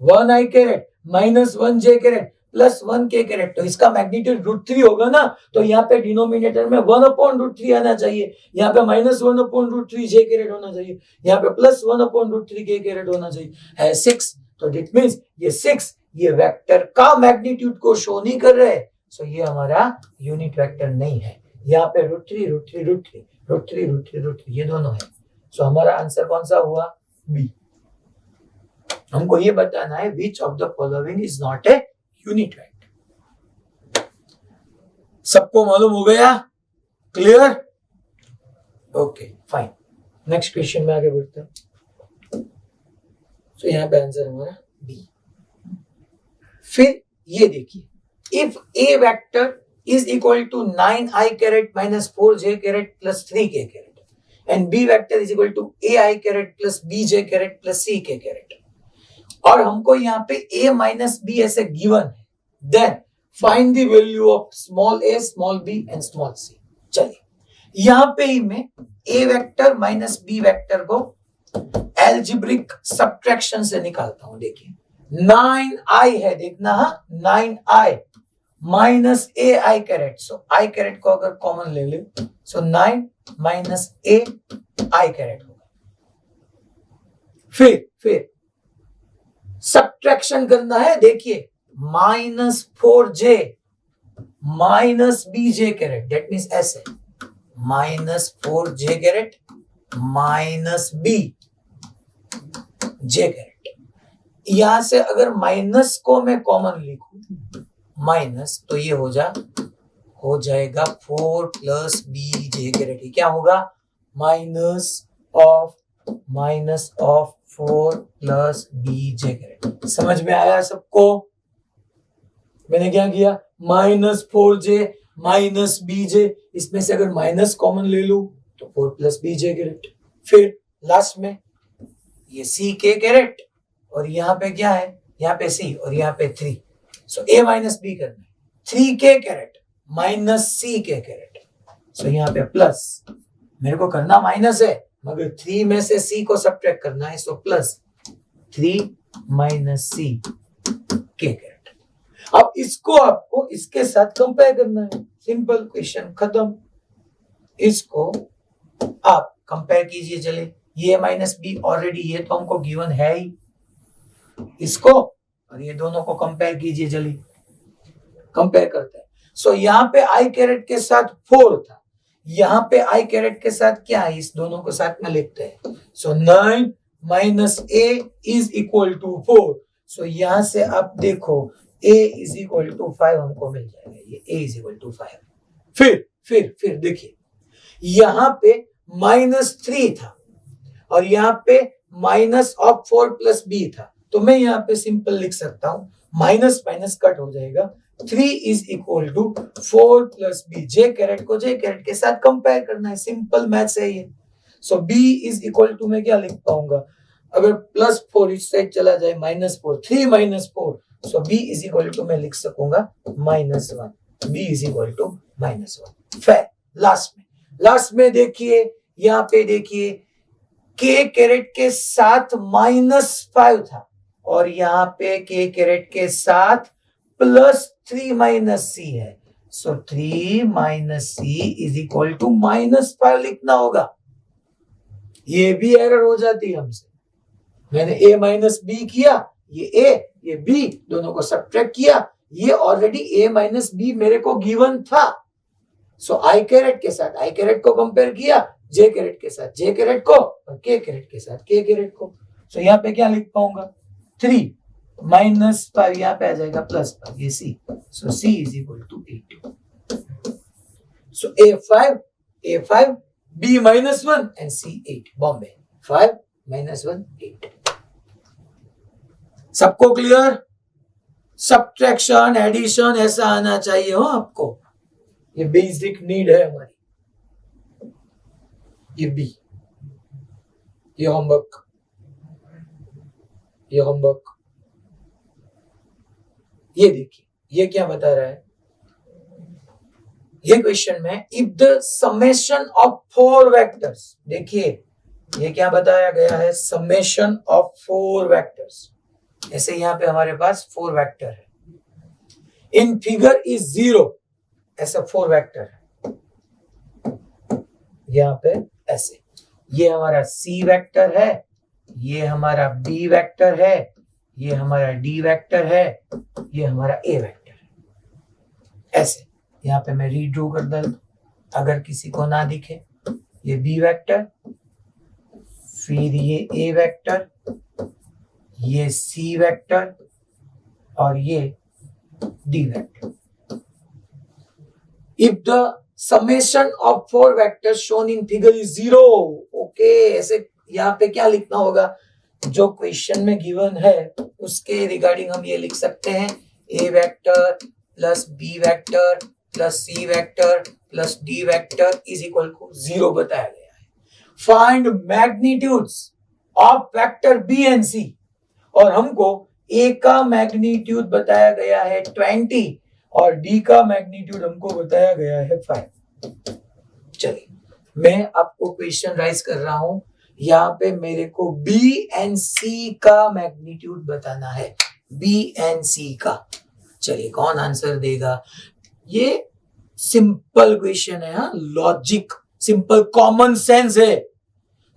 1i caret minus 1j caret plus 1k caret. तो इसका मैग्नीट्यूड √3 होगा ना, तो यहाँ पे डिनोमिनेटर में 1/√3 आना चाहिए, यहाँ पे -1/√3j कैरेट होना चाहिए, यहाँ पे प्लस 1/√3k कैरेट होना चाहिए, है 6। तो दैट मींस ये 6 ये वेक्टर का मैग्नीट्यूड को शो नहीं कर रहे, सो ये हमारा यूनिट वेक्टर नहीं है। यहाँ पे √3 ये दोनों है। सो हमारा आंसर कौन सा हुआ, बी। हमको ये बताना है विच of the following is not a unit vector. सबको मालूम हो गया, clear? Okay fine, next question में आगे बढ़ते हैं। तो यहाँ पे आंसर हमारा बी। फिर ये देखिए, if A vector is equal to 9i caret minus 4j caret plus 3k caret and B vector is equal to ai caret plus bj caret plus ck caret, और हमको यहाँ पे a माइनस b ऐसे given है, then find the value of small a, small b and small c। चलिए, यहाँ पे ही मैं a vector minus b vector को एल्जेब्रिक सब्ट्रैक्शन से निकालता हूं। देखिए 9i है, देखना, 9i minus ai caret, so i caret को अगर कॉमन ले ले so 9 minus a i caret होगा। फिर सब्ट्रैक्शन करना है, देखिए -4j minus bj caret, that means ऐसे -4j caret minus B J caret. यहां से अगर माइनस को मैं कॉमन लिखूं माइनस, तो ये हो जाएगा 4 प्लस बी जे कैरेट। क्या होगा? Minus of 4 plus B J caret. समझ में आया सबको? मैंने क्या किया? माइनस 4j माइनस बीजे, इसमें से अगर माइनस कॉमन ले लूं तो 4 प्लस बीजे कैरेट। फिर लास्ट में ये सी के कैरेट, और यहाँ पे क्या है? यहाँ पे सी और यहाँ पे 3। सो ए माइनस बी करना है। 3 के कैरेट माइनस सी के कैरेट। सो यहाँ पे प्लस, मेरे को करना माइनस है मगर 3 में से सी को सब्ट्रैक्ट करना है, सो प्लस 3 माइनस सी के कैरेट। अब इसको आपको इसके साथ कंपेयर करना है। सिंपल, क्वेश्चन खत्म। इसको आप कंपेयर कीजिए। चले, ये माइनस बी ऑलरेडी ये तो हमको गिवन है ही, इसको और ये दोनों को कंपेयर कीजिए। चलिए कंपेयर करते हैं। सो यहाँ पे आई कैरेट के साथ 4 था, यहाँ पे आई कैरेट के साथ क्या है? इस दोनों को साथ में लिखते हैं। So 9 minus A is equal to 4। सो यहां से आप देखो a इज इक्वल टू 5 हमको मिल जाएगा। ये a इज इक्वल टू 5। फिर देखिए, यहां पे -3 था और यहाँ पे माइनस ऑफ 4 प्लस बी था, तो मैं यहाँ पे सिंपल लिख सकता हूं, माइनस माइनस कट हो जाएगा। 3 is equal to 4 plus B. J caret को जे कैरेट के साथ कंपेयर करना है। सिंपल मैथ्स है ये। सो b इज इक्वल टू मैं क्या लिख पाऊंगा? अगर +4 इस साइड चला जाए -4, 3 minus 4, so b is equal to मैं लिख सकूंगा -1। b is equal to -1। फिर लास्ट में देखिए, यहाँ पे देखिए k कैरेट के साथ -5 था और यहाँ पे k कैरेट के साथ +3 माइनस c है। So 3 minus c is equal to -5 लिखना होगा। ये भी एरर हो जाती है हमसे। मैंने a माइनस बी किया, ये a ये b, दोनों को सब्ट्रैक्ट किया। ये ऑलरेडी a माइनस बी मेरे को गिवन था। सो आई कैरेट के साथ आई कैरेट को कंपेयर किया, जे कैरेट के साथ जे कैरेट को और के कैरेट के साथ के कैरेट को। सो यहाँ पे क्या लिख पाऊंगा? 3 माइनस 5, यहाँ पे आ जाएगा +5, ये c। So c is equal to 8। So a5 b -1 and c 8। Bombay 5 -1 8। सबको क्लियर? सब्ट्रैक्शन एडिशन ऐसा आना चाहिए हो आपको। ये बेसिक नीड है हमारी। ये बी, ये होमवर्क, ये देखिए, ये क्या बता रहा है? ये क्वेश्चन में if the summation of 4 vectors, देखिए ये क्या बताया गया है? Summation of 4 vectors. ऐसे यहां पे हमारे पास 4 वेक्टर है। इन फिगर इज 0, ऐसा 4 वेक्टर है यहां पे ऐसे। ये हमारा C वेक्टर है, ये हमारा B वेक्टर है, ये हमारा D वेक्टर है, ये हमारा A वेक्टर है। ऐसे यहाँ पे मैं रीड्रू कर देता अगर किसी को ना दिखे। ये B वेक्टर, फिर ये A वेक्टर, ये C वेक्टर और ये D vector. If the summation of 4 vectors shown in figure is 0, okay, ऐसे यहाँ पे क्या लिखना होगा? जो क्वेश्चन में गिवन है उसके रिगार्डिंग हम ये लिख सकते हैं, A vector plus B vector plus C vector plus D vector is equal to 0 बताया गया है। Find magnitudes of vector B and C, और हमको A का मैग्नीट्यूड बताया गया है 20 और D का मैग्नीट्यूड हमको बताया गया है 5। चलिए मैं आपको क्वेश्चन राइज कर रहा हूं। यहाँ पे मेरे को B एंड C का मैग्नीट्यूड बताना है, B एंड C का। चलिए कौन आंसर देगा? ये सिंपल क्वेश्चन है, हाँ, लॉजिक सिंपल कॉमन सेंस है।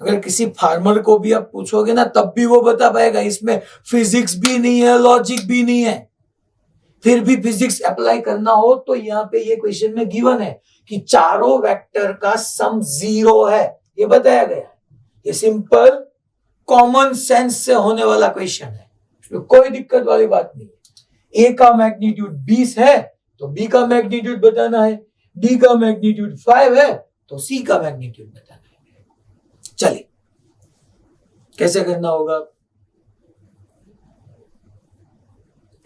अगर किसी फार्मर को भी आप पूछोगे ना तब भी वो बता पाएगा। इसमें फिजिक्स भी नहीं है, लॉजिक भी नहीं है। फिर भी फिजिक्स अप्लाई करना हो तो यहाँ पे ये क्वेश्चन में गिवन है कि चारों वेक्टर का सम 0 है, ये बताया गया है। ये सिंपल कॉमन सेंस से होने वाला क्वेश्चन है, इसमें कोई दिक्कत वाली बात नहीं है। ए का मैग्नीट्यूड 20 है तो बी का मैग्नीट्यूड बताना है, डी का मैग्नीट्यूड 5 है तो सी का मैग्नीट्यूड बताना है। चलिए कैसे करना होगा।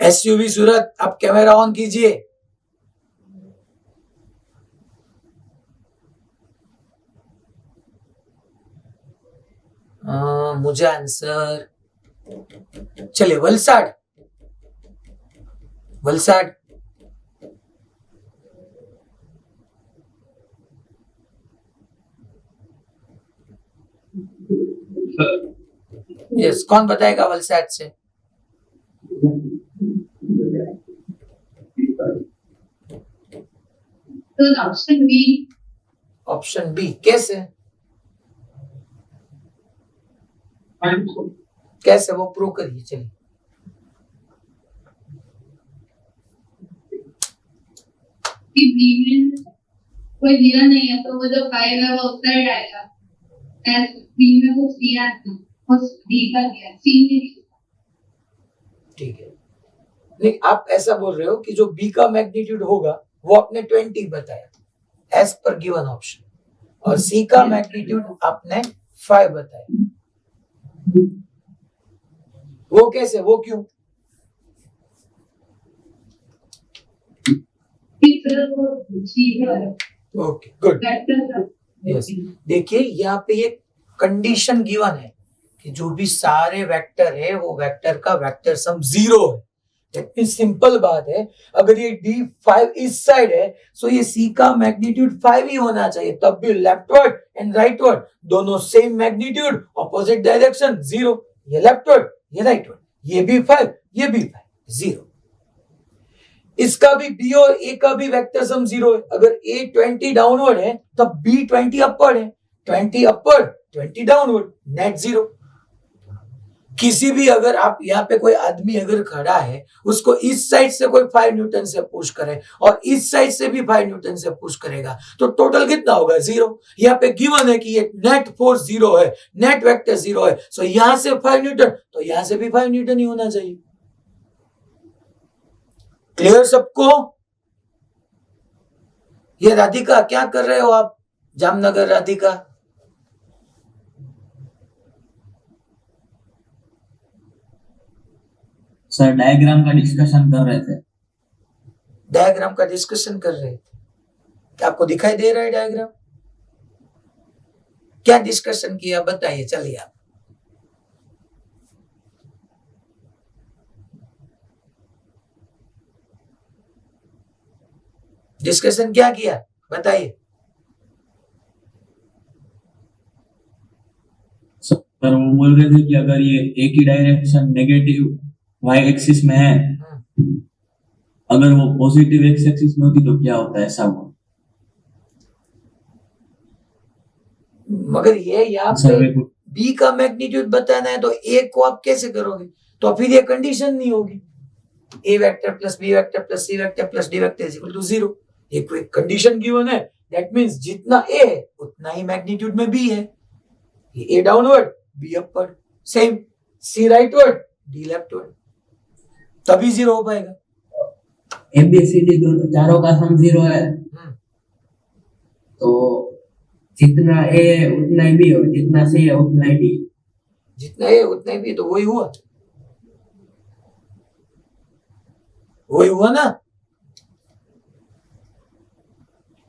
एसयूवी सूरत, आप कैमरा ऑन कीजिए। मुझे आंसर, चलिए वलसाड, वलसाड यस, कौन बताएगा वलसाड से? Option B. ऑप्शन बी कैसे? कैसे वो प्रूव करिए। चलिए कि बी में कोई दिया नहीं है तो वो जो 5 है वो उतना ही आएगा। एस बी में वो दिया था, उस डी का दिया, सी में नहीं। ठीक है, नहीं आप ऐसा बोल रहे हो कि जो बी का मैग्नीट्यूड होगा वो आपने 20 बताया एज पर गिवन ऑप्शन, और सी का मैग्नीट्यूड आपने 5 बताया। वो कैसे, वो क्यों? Okay good, yes. देखिए यहाँ पे ये कंडीशन गिवन है कि जो भी सारे वेक्टर है वो वेक्टर का वेक्टर सम 0 है। इतनी सिंपल बात है, अगर ये D5 इस साइड है तो ये C का मैग्नीट्यूड 5 ही होना चाहिए, तब भी लेफ्टवर्ड एंड राइटवर्ड दोनों सेम मैग्नीट्यूड, ऑपोजिट डायरेक्शन 0। ये लेफ्टवर्ड ये राइटवर्ड, ये भी 5 ये भी 5, 0। इसका भी B और A का भी वेक्टर सम 0 है। अगर A 20 डाउनवर्ड है तब B 20 अपवर्ड है, 20 अपवर्ड 20 डाउनवर्ड, नेट 0। किसी भी, अगर आप यहाँ पे कोई आदमी अगर खड़ा है उसको इस साइड से कोई 5 न्यूटन से पुश करे और इस साइड से भी 5 न्यूटन से पुश करेगा तो टोटल कितना होगा? 0। यहाँ पे गिवन है कि ये नेट फोर्स 0 है, नेट वेक्टर 0 है, सो यहां से 5 न्यूटन तो यहां से भी 5 न्यूटन ही होना चाहिए। क्लियर सबको? ये राधिका क्या कर रहे हो आप? जामनगर राधिका, सर डायग्राम का डिस्कशन कर रहे थे। डायग्राम का डिस्कशन कर रहे थे, क्या आपको दिखाई दे रहा है डायग्राम? क्या डिस्कशन किया बताइए, चलिए आप। डिस्कशन क्या किया बताइए। सर वो बोल रहे थे कि अगर ये एक ही डायरेक्शन नेगेटिव y एक्सिस में है, अगर वो पॉजिटिव x एक्सिस में होती तो क्या होता है, ऐसा वो। मगर ये यहाँ पे b का मैग्नीट्यूड बताना है तो a को आप कैसे करोगे? तो फिर ये कंडीशन नहीं होगी, a vector plus b vector plus c vector plus d vector is equal to 0। ये कोई कंडीशन गिवन है, दैट मींस जितना a है उतना ही मैग्नीट्यूड में b है। ये a downward b upward, same c rightward d leftward, तभी 0 हो पाएगा। ABCD दोनों चारों का सम 0 है तो जितना A है उतना ही B और जितना C है उतना ही D। जितना A उतना ही B, तो वही हुआ, वही हुआ ना?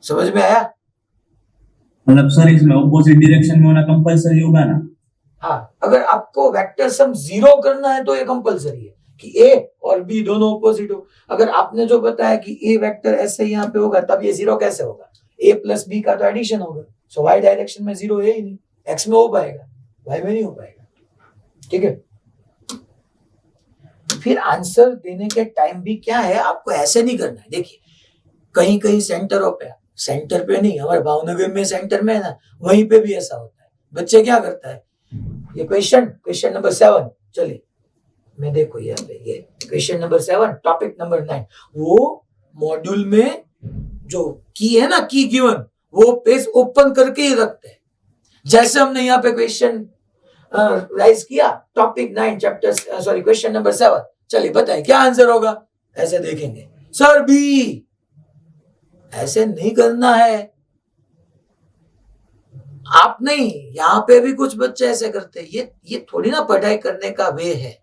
समझ में आया? मतलब सर इसमें ऑपोजिट डायरेक्शन में होना कंपलसरी होगा ना? हाँ, अगर आपको वेक्टर सम 0 करना है तो ये कंपलसरी है कि A और B दोनों ऑपोजिट हो। अगर आपने जो बताया कि A वेक्टर ऐसे यहाँ पे होगा तब ये 0 कैसे होगा? A प्लस B का तो एडिशन होगा, सो y डायरेक्शन में 0 है ही नहीं, x में हो पाएगा, y में नहीं हो पाएगा। ठीक है, फिर आंसर देने के टाइम भी क्या है, आपको ऐसे नहीं करना है। देखिए कहीं कहीं सेंटरों पे, सेंटर पे नहीं, हमारे भावनगर में सेंटर में है ना, वहीं पे भी ऐसा होता है। बच्चे क्या करता है, ये क्वेश्चन नंबर 7, चलिए मैं देखो यहाँ पे ये क्वेश्चन नंबर 7 टॉपिक नंबर 9, वो मॉड्यूल में जो की है ना, की गिवन, वो पेज ओपन करके ही रखते हैं जैसे हमने यहाँ पे क्वेश्चन राइज किया, topic 9 chapter sorry question number 7, चलिए बताइए क्या आंसर होगा। ऐसे देखेंगे सर बी, ऐसे नहीं करना है आप, नहीं, यहाँ पे भी कुछ बच्चे ऐसे करते हैं। ये थोड़ी ना पढ़ाई करने का वे है।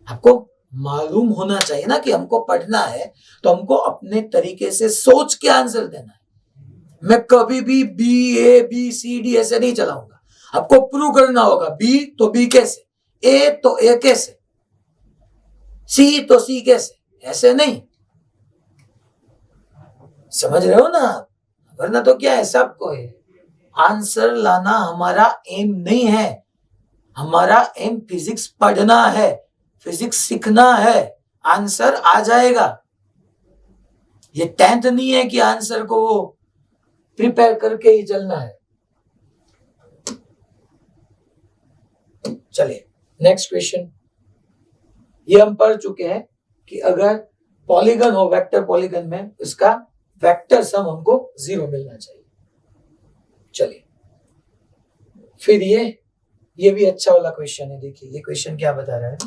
आपको मालूम होना चाहिए ना कि हमको पढ़ना है तो हमको अपने तरीके से सोच के आंसर देना है। मैं कभी भी B A B C D ऐसे नहीं चलाऊंगा। आपको प्रूव करना होगा बी तो बी कैसे, ए तो ए कैसे, सी तो सी कैसे, ऐसे नहीं। समझ रहे हो ना? वरना तो क्या है, सबको है आंसर लाना हमारा एम नहीं है। हमारा एम फिजिक्स पढ़ना है, फिजिक्स सीखना है, आंसर आ जाएगा। ये 10th नहीं है कि आंसर को वो प्रिपेयर करके ही चलना है। चलिए नेक्स्ट क्वेश्चन, ये हम पढ़ चुके हैं कि अगर पॉलीगन हो, वेक्टर पॉलीगन में इसका वेक्टर सम हमको 0 मिलना चाहिए। चलिए फिर ये भी अच्छा वाला क्वेश्चन है। देखिए ये क्वेश्चन क्या बता रहा है,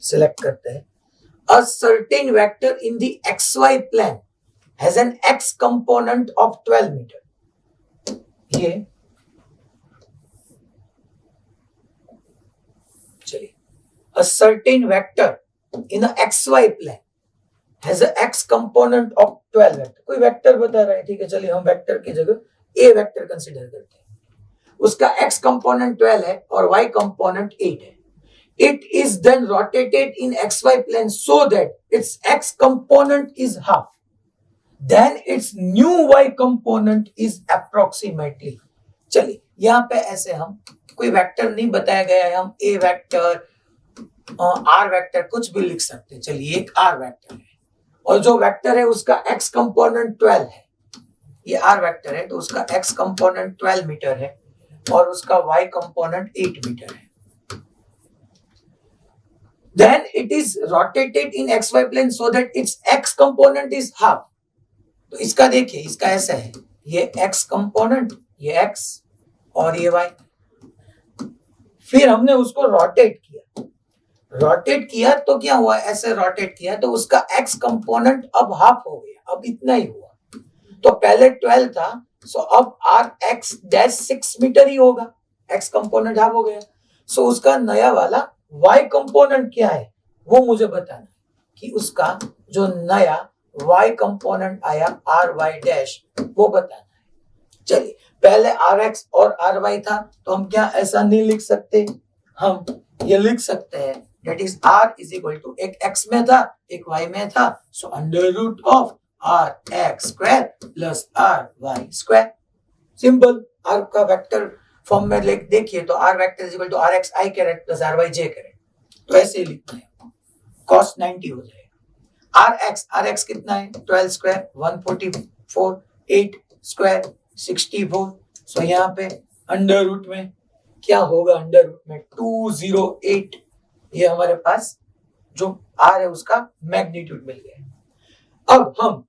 सिलेक्ट करते हैं। A certain vector in the xy plane has an x component of 12 meter. ये चलिए, a certain vector in a xy plane has a x component of 12 vector. कोई वेक्टर बता रहा है, ठीक है, चलिए हम वेक्टर की जगह ए वेक्टर कंसीडर करते हैं। उसका x कंपोनेंट 12 है और y कंपोनेंट 8 है। It is then rotated in xy plane so that its x component is half. Then its new y component is approximately. चलिए यहाँ पे ऐसे हम कोई वेक्टर नहीं बताया गया है, हम a वेक्टर r वेक्टर कुछ भी लिख सकते हैं। चलिए एक r वेक्टर है और जो वेक्टर है उसका x कंपोनेंट 12 है। ये r वेक्टर है तो उसका x कंपोनेंट 12 मीटर है और उसका y कंपोनेंट 8 मीटर है। Then it is rotated in xy plane so that its x component is half. तो इसका देखिए, इसका ऐसा है, ये x कंपोनेंट, ये x और ये y। फिर हमने उसको रोटेट किया तो क्या हुआ, ऐसे रोटेट किया तो उसका x कंपोनेंट अब हाफ हो गया, अब इतना ही हुआ। तो पहले 12 था, सो अब rx डैश 6 मीटर ही होगा, x कंपोनेंट हाफ हो गया। सो उसका नया वाला y कंपोनेंट क्या है वो मुझे बताना, कि उसका जो नया y कंपोनेंट आया ry डैश वो बताना है। चलिए पहले rx और ry था तो हम क्या ऐसा नहीं लिख सकते, हम ये लिख सकते हैं that is r is equal to, एक x में था एक y में था, so under root of rx square plus ry square। Simple, r का वेक्टर फॉर्म में देखिए तो r vector is equal to rx i caret plus ry j caret, तो ऐसे ही लिखना है, cos 90 हो जाएगा। rx कितना है 12 स्क्वायर 144, 8 स्क्वायर 64। सो यहाँ पे अंडर रूट में क्या होगा, अंडर रूट में 208, ये हमारे पास जो r है उसका मैग्नीट्यूड मिल गया। अब हम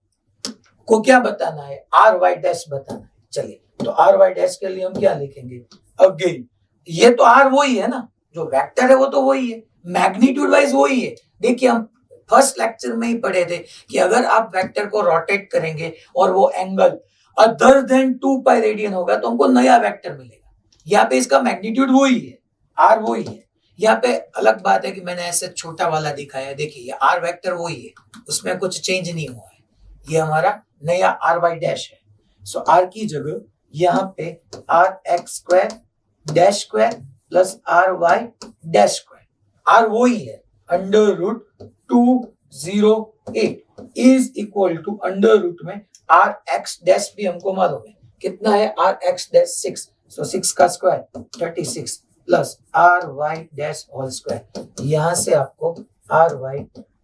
को क्या बताना है, ry डैश बताना है। चलिए तो ry डैश के लिए हम क्या लिखेंगे, अगेन ये तो r वही है ना, जो वेक्टर है वो तो वही है, मैग्नीट्यूड वाइज वही है। देखिए हम फर्स्ट लेक्चर में ही पढ़े थे कि अगर आप वेक्टर को रोटेट करेंगे और वो angle other than 2 pi radian होगा तो हमको नया वेक्टर मिलेगा। यहाँ पे इसका मैग्नीट्यूड वही है, r वही है। यहाँ पे अलग बात है कि मैंने ऐसे छोटा वाला दिखाया है, देखिए ये r वेक्टर वही है, उसमें कुछ चेंज नहीं हुआ है, ये हमारा नया ry डैश है। सो r की जगह यहाँ पे rx square dash square plus ry dash square, r वही है, under root 208 is equal to under root में rx डैश भी हमको मालूम है कितना है, rx डैश 6, सो 6 का square 36 plus ry dash whole square. यहां से आपको ry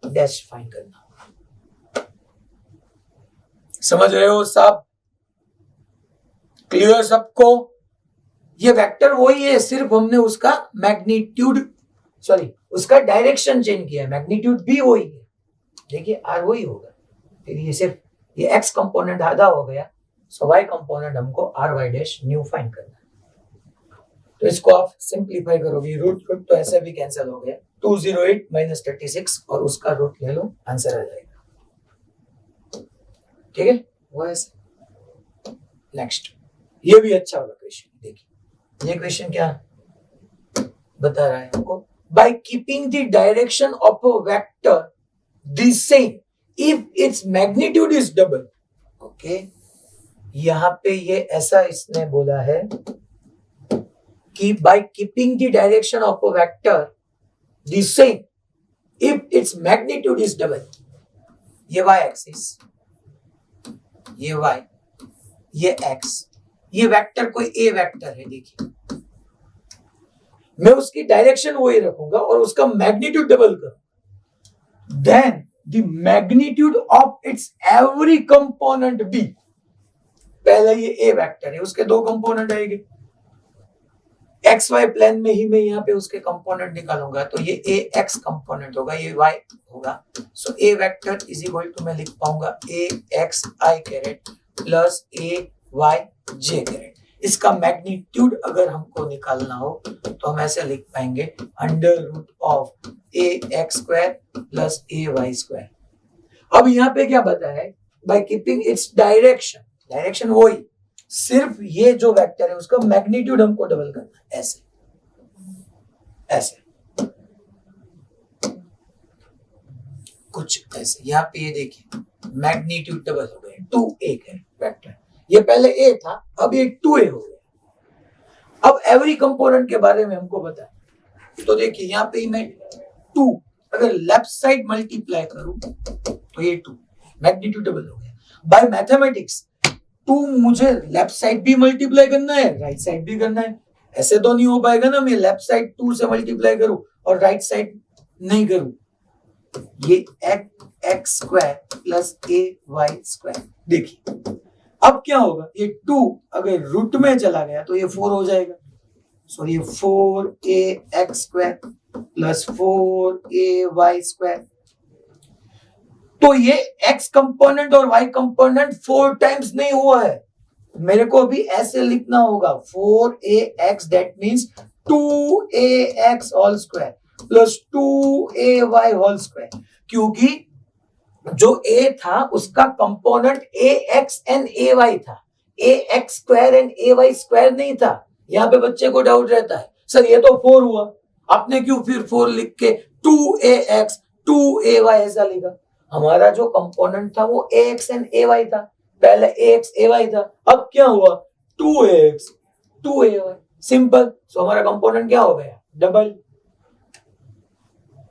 डैश फाइंड करना होगा। समझ रहे हो साहब, क्लियर सबको? ये वेक्टर वही है, सिर्फ हमने उसका मैग्नीट्यूड उसका डायरेक्शन चेंज किया है, मैग्नीट्यूड भी वही है। देखिए r वही होगा, फिर ये सिर्फ ये x कंपोनेंट आधा हो गया, सो y कंपोनेंट हमको R Y dash new find करना है। तो इसको आप सिंप्लीफाई करोगे, रूट रूट तो ऐसे भी कैंसिल हो गया, 208 माइनस 36 और उसका रूट ले लो, आंसर आ जाएगा। ठीक है, वो ऐसे। नेक्स्ट, ये भी अच्छा वाला क्वेश्चन, देखिए ये क्वेश्चन क्या बता रहा है हमको, by keeping the direction of a vector the same if its magnitude is double. Okay, यहां पे ये ऐसा इसने बोला है कि by keeping the direction of a vector the same if its magnitude is double. ये y एक्सिस, ये y, ये x, ये वेक्टर कोई a वेक्टर है, देखिए मैं उसकी डायरेक्शन वही रखूंगा और उसका मैग्नीट्यूड डबल करूं, then the magnitude of it's every component b। पहले ये a वेक्टर है, उसके दो कंपोनेंट आएंगे, एक्स वाई प्लेन में ही मैं यहाँ पे उसके कंपोनेंट निकालूंगा, तो ये ए एक्स कंपोनेंट होगा, ये वाई होगा। So A vector is equal to मैं लिख पाऊंगा A X I caret plus A Y J caret. इसका मैग्नीट्यूड अगर हमको निकालना हो तो हम ऐसे लिख पाएंगे under root of A X square plus A Y square. अब यहाँ पे क्या बताया है, by keeping its direction, direction वही, सिर्फ ये जो वेक्टर है उसका मैग्नीट्यूड हमको डबल करना है, ऐसे ऐसे कुछ ऐसे। यहाँ पे ये देखिए मैग्नीट्यूड डबल हो गए, 2a है वेक्टर, ये पहले a था अब ये 2a हो गया। अब एवरी कंपोनेंट के बारे में हमको बताया, तो देखिए यहाँ पे मैं 2 अगर लेफ्ट साइड मल्टीप्लाई करूं तो ये 2 मैग्नीट्यूड डबल हो गया। बाय मैथमेटिक्स 2 मुझे लेफ्ट साइड भी मल्टीप्लाई करना है, राइट साइड भी करना है, ऐसे तो नहीं हो पाएगा ना मैं लेफ्ट साइड 2 से मल्टीप्लाई करूं और राइट साइड नहीं करूं। ये x square plus A Y square, देखिए अब क्या होगा, ये 2 अगर रूट में चला गया तो ये 4 हो जाएगा। सो ये 4a X square plus 4a Y square, तो ये x कंपोनेंट और y कंपोनेंट 4 टाइम्स नहीं हुआ है, मेरे को अभी ऐसे लिखना होगा 4ax that means 2ax whole square plus 2ay whole square, क्योंकि जो a था उसका कंपोनेंट ax एंड ay था, ax square and ay square नहीं था। यहाँ पे बच्चे को डाउट रहता है सर ये तो 4 हुआ, आपने क्यों फिर 4 लिख के 2ax 2ay ऐसा लिखा। हमारा जो कंपोनेंट था वो ax एंड ay था, पहले ax ay था, अब क्या हुआ 2ax 2ay, सिंपल। सो हमारा कंपोनेंट क्या हो गया, डबल।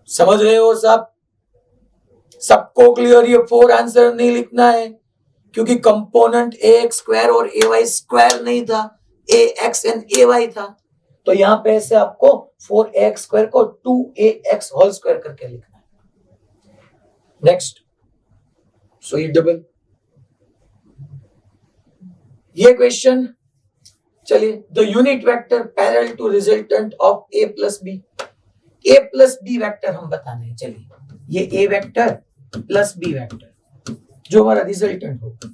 समझ रहे हो सब, सबको क्लियर? ये 4 आंसर नहीं लिखना है क्योंकि कंपोनेंट ax स्क्वायर और ay स्क्वायर नहीं था, ax एंड ay था, तो यहां पे ऐसे आपको 4ax स्क्वायर को 2ax होल स्क्वायर करके लिखना है। नेक्स्ट, सो ये डबल, ये क्वेश्चन चलिए, the unit vector parallel to resultant of a plus B, a plus B vector हम बताने हैं। चलिए ये a vector plus B vector जो हमारा रिजल्टेंट होगा,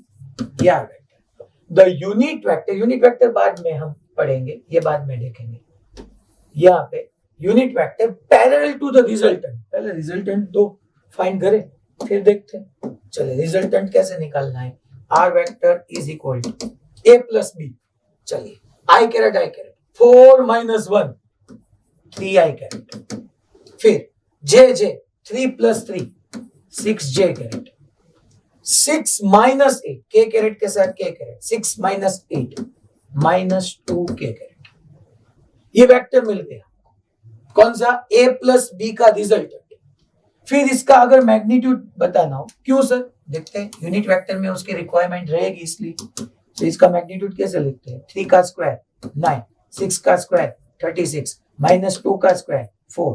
यह वेक्टर द यूनिट वेक्टर बाद में हम पढ़ेंगे, ये बाद में देखेंगे। यहाँ पे unit vector parallel to the resultant, पहले रिजल्टेंट तो फाइंड करें फिर देखते हैं। चलिए रिजल्टेंट कैसे निकालना है, are vector is equal to a plus B, चलिए I caret 4 minus 1 3i caret, फिर J 3 plus 3 6j caret, 6 minus 8 k caret के साथ k caret, 6 minus 8 minus 2k caret, ये वेक्टर मिल गया कौन सा, a प्लस बी का रिजल्टेंट। फिर इसका अगर मैग्नीट्यूड बताना हो, क्यों सर, देखते हैं यूनिट वेक्टर में उसकी रिक्वायरमेंट रहेगी इसलिए। तो इसका मैग्नीट्यूड कैसे लिखते हैं, 3 का स्क्वायर 9, 6 का स्क्वायर 36 माइनस 2 का स्क्वायर 4,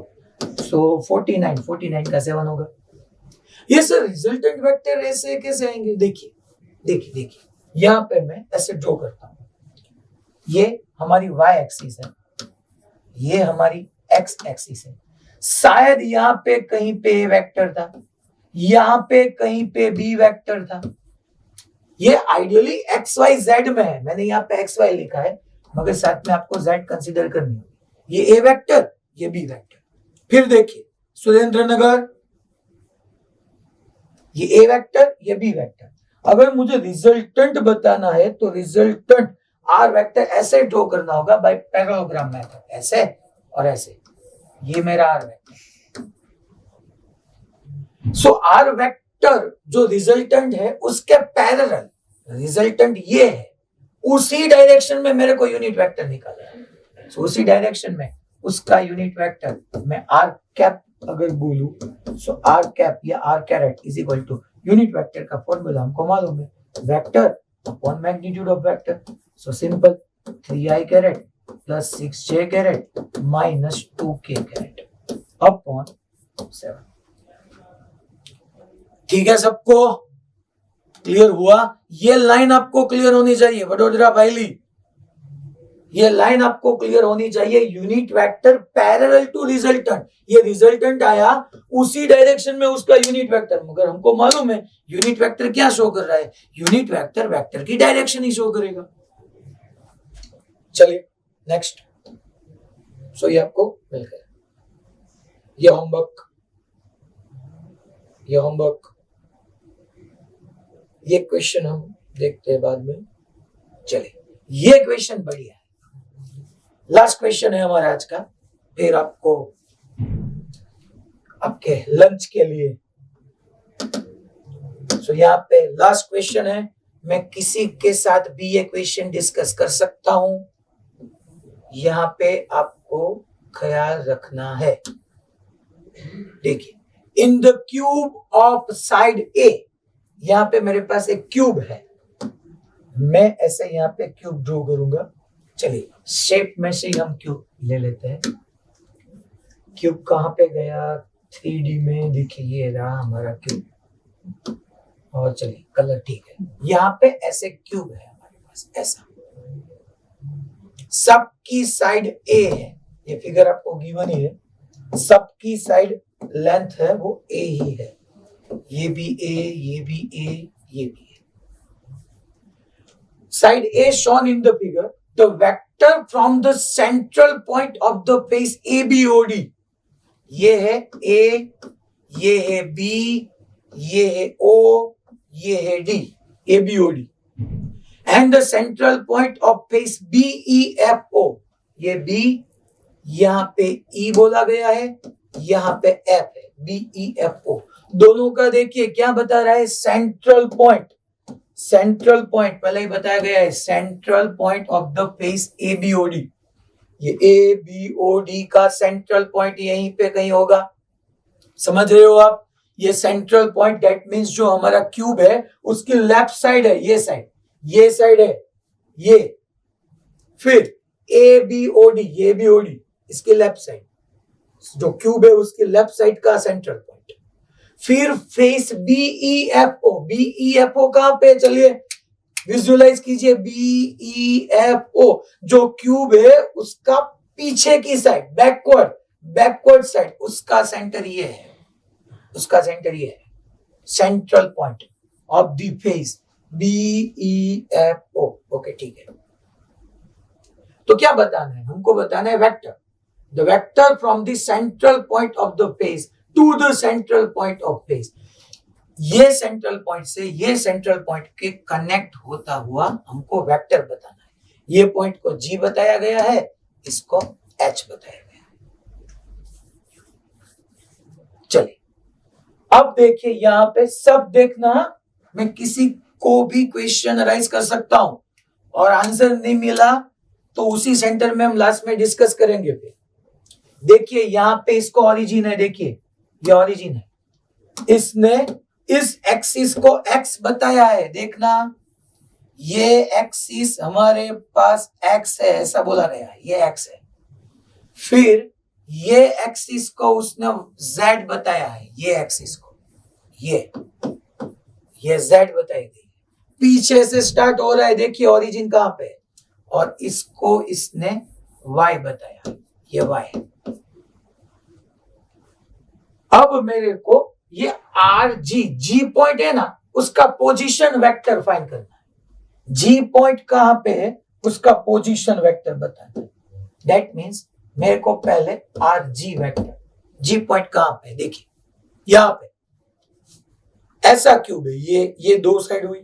सो 49 का 7 होगा। ये सर रिजल्टेंट वेक्टर ऐसे कैसे आएंगे, देखिए यहाँ पे मैं ऐसे ड्रॉ करता हूँ, ये हमारी y एक्सिस है, ये हमारी x एक्सिस है, शायद यहाँ पे कहीं पे a वेक्टर था, यहाँ पे कहीं पे b वेक्टर था, ये आइडियली एक्स वाई जेड में है, मैंने यहाँ पे एक्स वाई लिखा है, मगर साथ में आपको जेड कंसीडर करनी होगी। ये ए वेक्टर, ये बी वेक्टर। फिर देखिए सुरेंद्र नगर, ये ए वेक्टर, ये बी वेक्टर। अगर मुझे रिजल्टेंट बताना है तो रिजल्टेंट आर वेक्टर ऐसे ड्रॉ करना होगा बाय पैरेललोग्राम मेथड, ऐसे और ऐसे। ये मेरा R vector. So are vector जो रिजल्टेंट है उसके पैरेलल रिजल्टेंट ये है, उसी डायरेक्शन में मेरे को यूनिट वेक्टर निकालना है। सो उसी डायरेक्शन में उसका यूनिट वेक्टर मैं आर कैप अगर बोलूं, सो आर कैप या R caret is equal to unit vector का फॉर्मूला हमको मालूम है, vector upon magnitude of vector. So simple 3i caret plus 6j caret minus 2k caret upon 7। ठीक है, सबको क्लियर हुआ? ये लाइन आपको क्लियर होनी चाहिए वडोदरा भाईली, ये लाइन आपको क्लियर होनी चाहिए। Unit vector parallel to resultant, ये रिजल्टेंट आया उसी डायरेक्शन में उसका यूनिट वेक्टर, मगर हमको मालूम है यूनिट वेक्टर क्या शो कर रहा है, यूनिट वेक्टर वेक्टर की डायरेक्शन ही शो करेगा। चलिए नेक्स्ट। सो ये आपको मिल गया, ये होमवर्क, ये होमवर्क, ये क्वेश्चन हम देखते हैं बाद में। चलिए ये क्वेश्चन बढ़िया है, लास्ट क्वेश्चन है हमारा आज का, फिर आपको आपके लंच के लिए। सो यहाँ पे लास्ट क्वेश्चन है, मैं किसी के साथ भी ये क्वेश्चन डिस्कस कर सकता हूं, यहाँ पे आपको ख्याल रखना है। देखिए, in the cube of side A, यहाँ पे मेरे पास एक क्यूब है, मैं ऐसे यहाँ पे क्यूब ड्रॉ करूंगा। चलिए शेप में से ही हम क्यूब ले लेते हैं। क्यूब कहाँ पे गया 3D में, देखिए ये रहा हमारा क्यूब। और चलिए कलर ठीक है, यहाँ पे ऐसे क्यूब है हमारे पास ऐसा, सबकी साइड ए है, ये फिगर आपको गिवन ही है, सबकी साइड लेंथ है वो ए ही है, ये भी ए, ये भी ए, ये भी A. Side A shown in the figure, the vector from the central point of the face ABOD, ये है A, ये है B, ये है O, ये है D, ABOD, and the central point of face BEFO, ये B, यहाँ पे E बोला गया है, यहाँ पे F है, BEFO, दोनों का देखिए क्या बता रहा है, सेंट्रल पॉइंट, सेंट्रल पॉइंट पहले ही बताया गया है, central point of the face ABOD, ये ABOD का सेंट्रल पॉइंट यहीं पे कहीं होगा, समझ रहे हो आप? ये सेंट्रल पॉइंट दैट मींस जो हमारा क्यूब है उसकी लेफ्ट साइड है, ये साइड, ये साइड है ये, फिर ABOD, ये ABOD इसकी लेफ्ट साइड, जो क्यूब है उसकी लेफ्ट साइड का सेंट्रल पॉइंट। फिर फेस BEFO, BEFO कहां पे, चलिए विजुअलाइज कीजिए, BEFO जो क्यूब है उसका पीछे की साइड, बैकवर्ड साइड, उसका सेंटर ये है, उसका सेंटर ये है, central point of the face BEFO। Okay ठीक है, तो क्या बताना है हमको, बताना है vector, the vector from the central point of the face to the central point of face, ये सेंट्रल पॉइंट से ये सेंट्रल पॉइंट के कनेक्ट होता हुआ हमको वेक्टर बताना है। ये पॉइंट को G बताया गया है, इसको H बताया गया है। चलिए अब देखिए यहाँ पे सब देखना, मैं किसी को भी क्वेश्चन राइज कर सकता हूं और आंसर नहीं मिला तो उसी सेंटर में हम लास्ट में डिस्कस करेंगे। फिर देखिए यहाँ पे इसको ओरिजिन है, देखिए ये ओरिजिन है, इसने इस एक्सिस को x बताया है, देखना ये एक्सिस हमारे पास x है ऐसा बोला गया है, ये x है, फिर ये एक्सिस को उसने z बताया है, ये एक्सिस को ये z बताई गई, पीछे से स्टार्ट हो रहा है, देखिए ओरिजिन कहां पे है, और इसको इसने y बताया, ये y है। अब मेरे को ये RG, G पॉइंट है ना, उसका पोजीशन वेक्टर फाइंड करना है। जी पॉइंट कहां पे है उसका पोजीशन वेक्टर बताना है। दैट मींस मेरे को पहले आर जी वेक्टर, जी पॉइंट कहां पे देखिए यहां पे ऐसा क्यूब है, ये दो साइड हुई,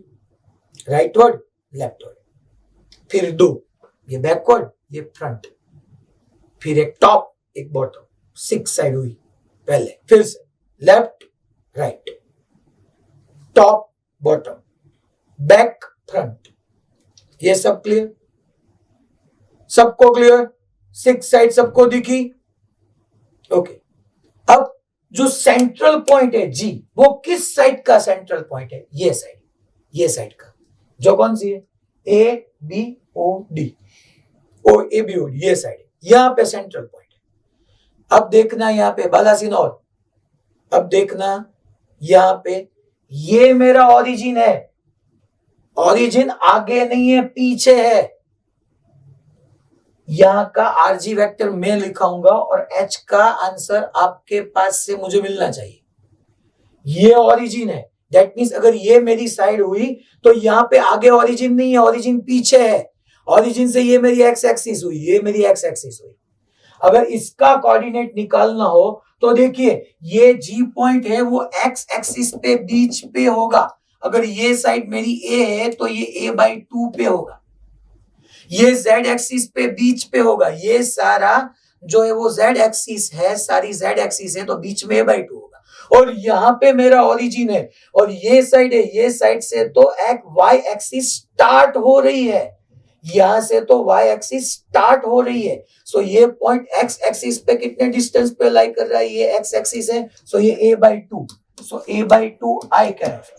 राइटवर्ड लेफ्टवर्ड, फिर दो, ये बैकवर्ड ये फ्रंट, फिर एक टॉप एक बॉटम, 6 साइड हुई पहले, फिर से left right, top bottom, back front, ये सब क्लियर, सबको क्लियर, 6 साइड सबको दिखी। ओके, अब जो सेंट्रल पॉइंट है जी, वो किस साइड का सेंट्रल पॉइंट है? ये साइड का, जो कौन सी है? A B O D, O A B O D, ये साइड, यहां पे सेंट्रल पॉइंट है। अब देखना यहां पे बालासिन, और अब देखना यहां पे ये मेरा ओरिजिन है, ओरिजिन आगे नहीं है पीछे है। यहां का आरजी वेक्टर मैं लिखाऊंगा और एच का आंसर आपके पास से मुझे मिलना चाहिए। ये ओरिजिन है, दैट मींस अगर ये मेरी साइड हुई तो यहां पे आगे ओरिजिन नहीं है, ओरिजिन पीछे है, ओरिजिन से ये मेरी एक्स एक्सिस हुई, ये मेरी एक्स एक्सिस हुई। अगर इसका कोऑर्डिनेट निकालना हो तो देखिए ये जी पॉइंट है वो एक्स एक्सिस पे बीच पे होगा। अगर ये साइड मेरी ए है तो ये a/2 पे होगा, ये z एक्सिस पे बीच पे होगा, ये सारा जो है वो z एक्सिस है, सारी z एक्सिस है तो बीच में a/2 होगा। और यहाँ पे मेरा ओरिजिन है और ये साइड है, ये साइड से तो एक y एक्सिस स्टार्ट हो रही है, यहां से तो y एक्सिस स्टार्ट हो रही है। सो ये पॉइंट x एक्सिस पे कितने डिस्टेंस पे लाई कर रहा है? ये x एक्सिस है, सो ये a/2, so a/2 I carat.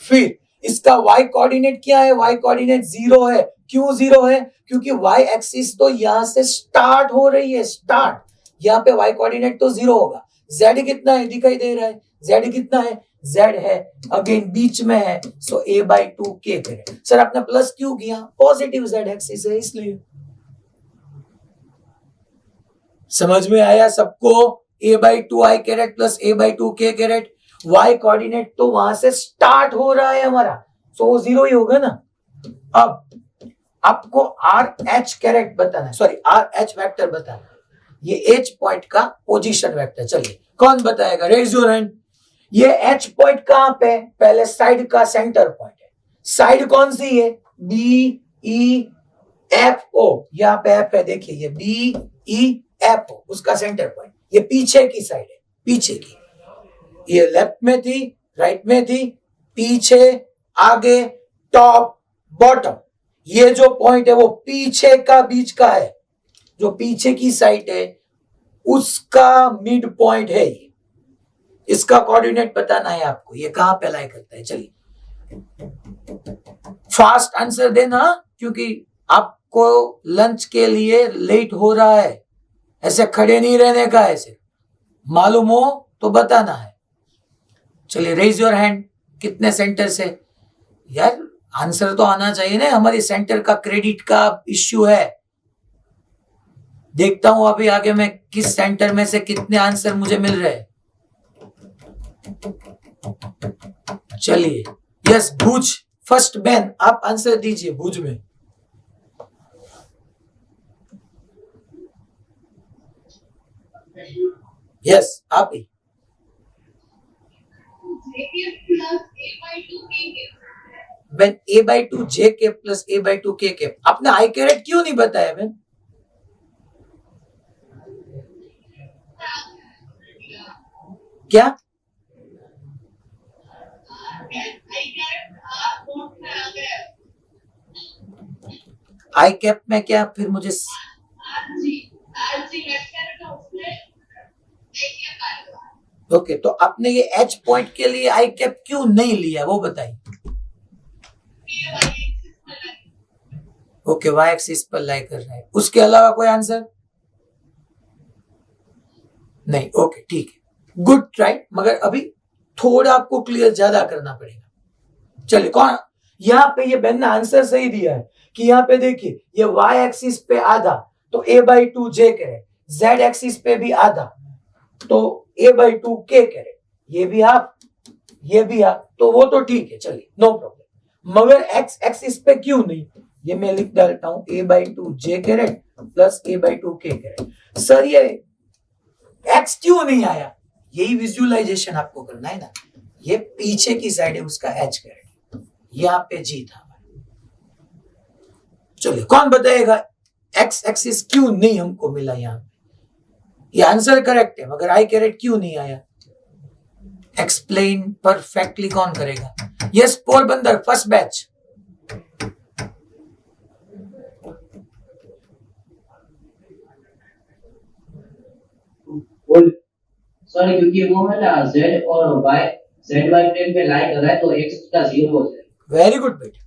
फिर इसका y कोऑर्डिनेट क्या है? y कोऑर्डिनेट 0 है। क्यों 0 है? क्योंकि y एक्सिस तो यहां से स्टार्ट हो रही है, स्टार्ट, यहाँ पे y कोऑर्डिनेट तो 0 होगा। z कितना है? दिखाई दे रहा है, z कितना है? z है अगेन बीच में है, सो a/2 k करें। सर आपने प्लस क्यों किया? पॉजिटिव z एक्सिस है इसलिए। समझ में आया सबको? a/2 I caret plus a/2 k caret. y coordinate तो वहां से स्टार्ट हो रहा है हमारा, सो वो 0 ही होगा ना। अब आपको आर एच कैरेट बताना है, सॉरी आर एच वेक्टर बताना है, ये एच पॉइंट का पोजीशन वेक्टर। चलिए कौन बताएगा? Raise your hand. ये एच पॉइंट कहां पे? पहले साइड का सेंटर पॉइंट है। साइड कौन सी है? बी ई एफ ओ, यहां पे एफ है, देखिए ये बी ई एफ ओ, उसका सेंटर पॉइंट। ये पीछे की साइड है, पीछे की, ये लेफ्ट में थी, राइट में थी, पीछे, आगे, टॉप, बॉटम। ये जो पॉइंट है वो पीछे का बीच का है, जो पीछे की साइड है उसका मिड पॉइंट है ये। इसका कोऑर्डिनेट बताना है आपको, ये कहां पे लाई करता है। चलिए फास्ट आंसर देना क्योंकि आपको लंच के लिए लेट हो रहा है, ऐसे खड़े नहीं रहने का, ऐसे मालूम हो तो बताना है। चलिए रेज योर हैंड, कितने सेंटर से? यार आंसर तो आना चाहिए ना, हमारी सेंटर का क्रेडिट का इश्यू है। देखता हूं अभी आगे मैं किस सेंटर में से कितने आंसर मुझे मिल रहे हैं। चलिए यस, भुज फर्स्ट बैन, आप आंसर दीजिए भुज में। यस आप ही। when a/2 j k plus a/2 k k, आपने आई कैरेट क्यों नहीं बताया बहन? क्या आई कैप में क्या? फिर मुझे ओके, तो आपने ये एच पॉइंट के लिए आई कैप क्यों नहीं लिया वो बताइए। ओके, वाई एक्सिस पर लाई कर रहा है, उसके अलावा कोई आंसर नहीं? ओके ठीक है, गुड ट्राई, मगर अभी थोड़ा आपको क्लियर ज्यादा करना पड़ेगा। चलिए कौन, यहाँ पे ये बहन ने आंसर सही दिया है कि यहाँ पे देखिए ये वाई एक्सिस पे आधा तो a/2 j carat, z axis पे भी आधा तो a/2 k कैरेट, ये भी हाफ, ये भी तो वो तो ठीक है, चलिए नो प्रॉब्लम, मगर एक्स एक्सिस पे क्यों नहीं? ये मैं लिख डालता हूं a/2 j caret plus a/2 k caret. Sir ये एक्स क्यों नहीं आया? यही विजुअलाइजेशन आपको करना है ना। ये पीछे की साइड है उसका h कैरेट, यहाँ पे g था। चलिए कौन बताएगा एक्स एक्सिस क्यों नहीं हमको मिला? यहाँ ये आंसर करेक्ट है, मगर आई कैरेट क्यों नहीं आया? एक्सप्लेन परफेक्टली कौन करेगा? Yes Porbandar first batch. Sorry, क्योंकि वो है ना z और y, ZY प्लेन पे लाई कर रहा है तो x का 0 हो जाएगा। वेरी गुड बेटा।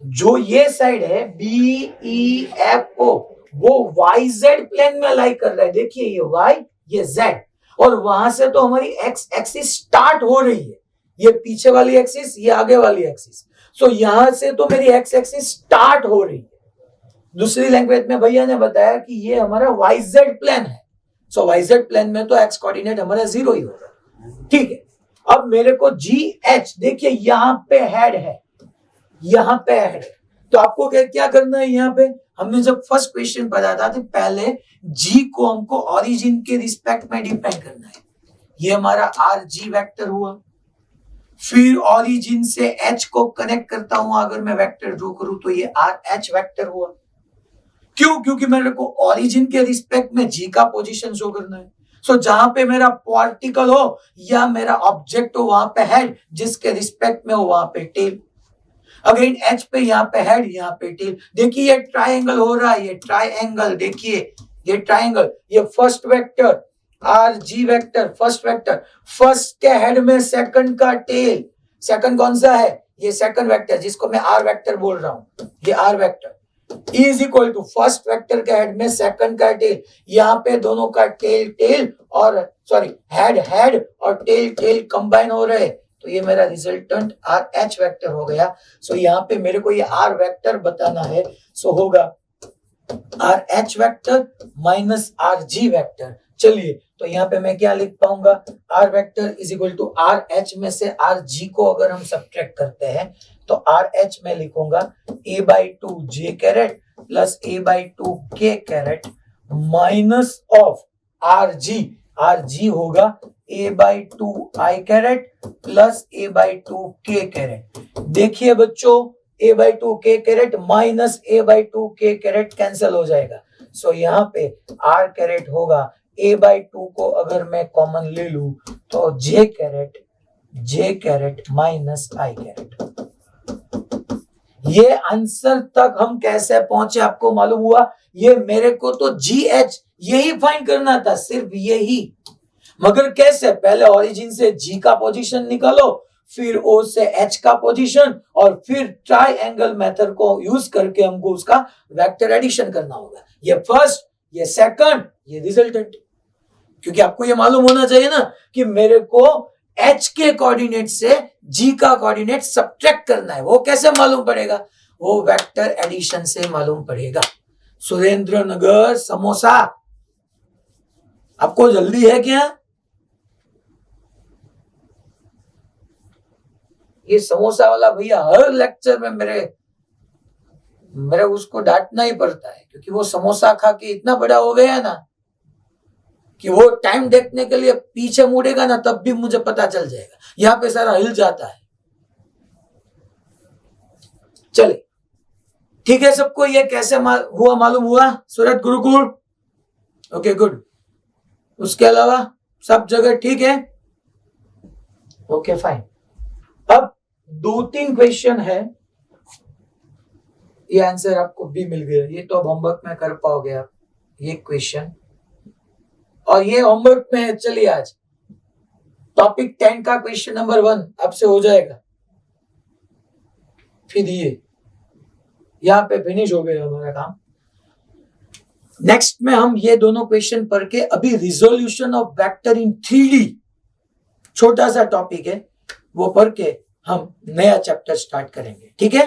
जो ये साइड है BEFO वो YZ प्लेन में लाई कर रहा है। देखिए ये Y ये Z, और वहां से तो हमारी एक्स एक्सिस स्टार्ट हो रही है। ये पीछे वाली एक्सिस, ये आगे वाली एक्सिस। सो यहां से तो मेरी एक्स एक्सिस स्टार्ट हो रही है। दूसरी लैंग्वेज में भैया ने बताया कि ये हमारा YZ प्लेन है। सो YZ प्लेन में तो एक्स कोऑर्डिनेट हमारा 0 ही होगा। ठीक है, अब मेरे को GH, देखिए यहां पे हेड है, यहां पे हेड है, तो आपको क्या करना है? यहाँ पे हमने जब फर्स्ट क्वेश्चन पढ़ा था तो पहले G को हमको ओरिजिन के रिस्पेक्ट में डिफाइन करना है। ये हमारा RG वेक्टर हुआ। फिर ओरिजिन से H को कनेक्ट करता हूं, अगर मैं वेक्टर ड्रॉ करूं तो ये RH वेक्टर हुआ। क्यों? क्योंकि मेरे को ओरिजिन के रिस्पेक्ट में G का पोजीशन शो करना है। सो जहां पे मेरा पार्टिकल हो या मेरा ऑब्जेक्ट हो वहां पे हेड, जिसके रिस्पेक्ट में हो वहां पे टेल। अगेन H पे यहाँ पे हेड, यहाँ पे टेल। देखिए ये ट्राइंगल हो रहा है, ये ट्राइंगल, देखिए ये ट्राइंगल, ये first vector RG vector, first vector, first के हेड में सेकंड का टेल। सेकंड कौन सा है? ये सेकंड वेक्टर जिसको मैं R वेक्टर बोल रहा हूं, ये R vector is equal to first vector के हेड में सेकंड का टेल। यहाँ पे दोनों का टेल टेल और सॉरी हेड हेड और टेल टेल कंबाइन हो रहे, तो ये मेरा रिजल्टेंट RH वेक्टर हो गया। सो यहाँ पे मेरे को ये R वेक्टर बताना है। सो होगा RH vector minus RG vector. चलिए तो यहाँ पे मैं क्या लिख पाऊंगा? R vector is equal to RH में से RG को अगर हम सब्ट्रैक्ट करते हैं तो RH में लिखूंगा a/2 j caret plus a/2 k caret minus of RG होगा a/2 i caret plus a/2 k caret. देखिए बच्चों a/2 k caret minus a/2 k caret cancel हो जाएगा। सो यहाँ पे r कैरेट होगा a/2 को अगर मैं कॉमन ले लूं तो j caret minus i caret. ये आंसर तक हम कैसे पहुंचे आपको मालूम हुआ? ये मेरे को तो GH यही फाइंड करना था, सिर्फ यही। मगर कैसे? पहले ओरिजिन से G का पोजीशन निकालो, फिर O से H का पोजीशन, और फिर ट्राइंगल मेथड को यूज करके हमको उसका वेक्टर एडिशन करना होगा। ये फर्स्ट, ये सेकंड, ये रिजल्टेंट। क्योंकि आपको ये मालूम होना चाहिए ना कि मेरे को H के कोऑर्डिनेट से G का कोऑर्डिनेट सब्ट्रैक्ट करना है। वो कैसे मालूम पड़ेगा? वो वेक्टर एडिशन से मालूम पड़ेगा। सुरेंद्र नगर समोसा, आपको जल्दी है क्या? ये समोसा वाला भैया हर लेक्चर में मेरे उसको डांटना ही पड़ता है, क्योंकि वो समोसा खा के इतना बड़ा हो गया ना कि वो टाइम देखने के लिए पीछे मुड़ेगा ना तब भी मुझे पता चल जाएगा, यहाँ पे सारा हिल जाता है। चले ठीक है, सबको ये कैसे हुआ मालूम हुआ? सूरत गुरुकुल, ओके गुड। उसके अलावा सब जगह ठीक है? Okay fine. अब 2-3 क्वेश्चन है, ये आंसर आपको भी मिल गया, ये तो अब होमवर्क में कर पाओगे आप ये क्वेश्चन, और ये होमवर्क में है। चलिए आज टॉपिक 10 का क्वेश्चन नंबर 1 आपसे हो जाएगा। फिर ये यहाँ पे फिनिश हो गया हमारा काम। नेक्स्ट में हम ये दोनों क्वेश्चन पढ़ के अभी resolution of vector in 3D छोटा सा टॉपिक है, वो पढ़ के हम नया चैप्टर स्टार्ट करेंगे। ठीक है?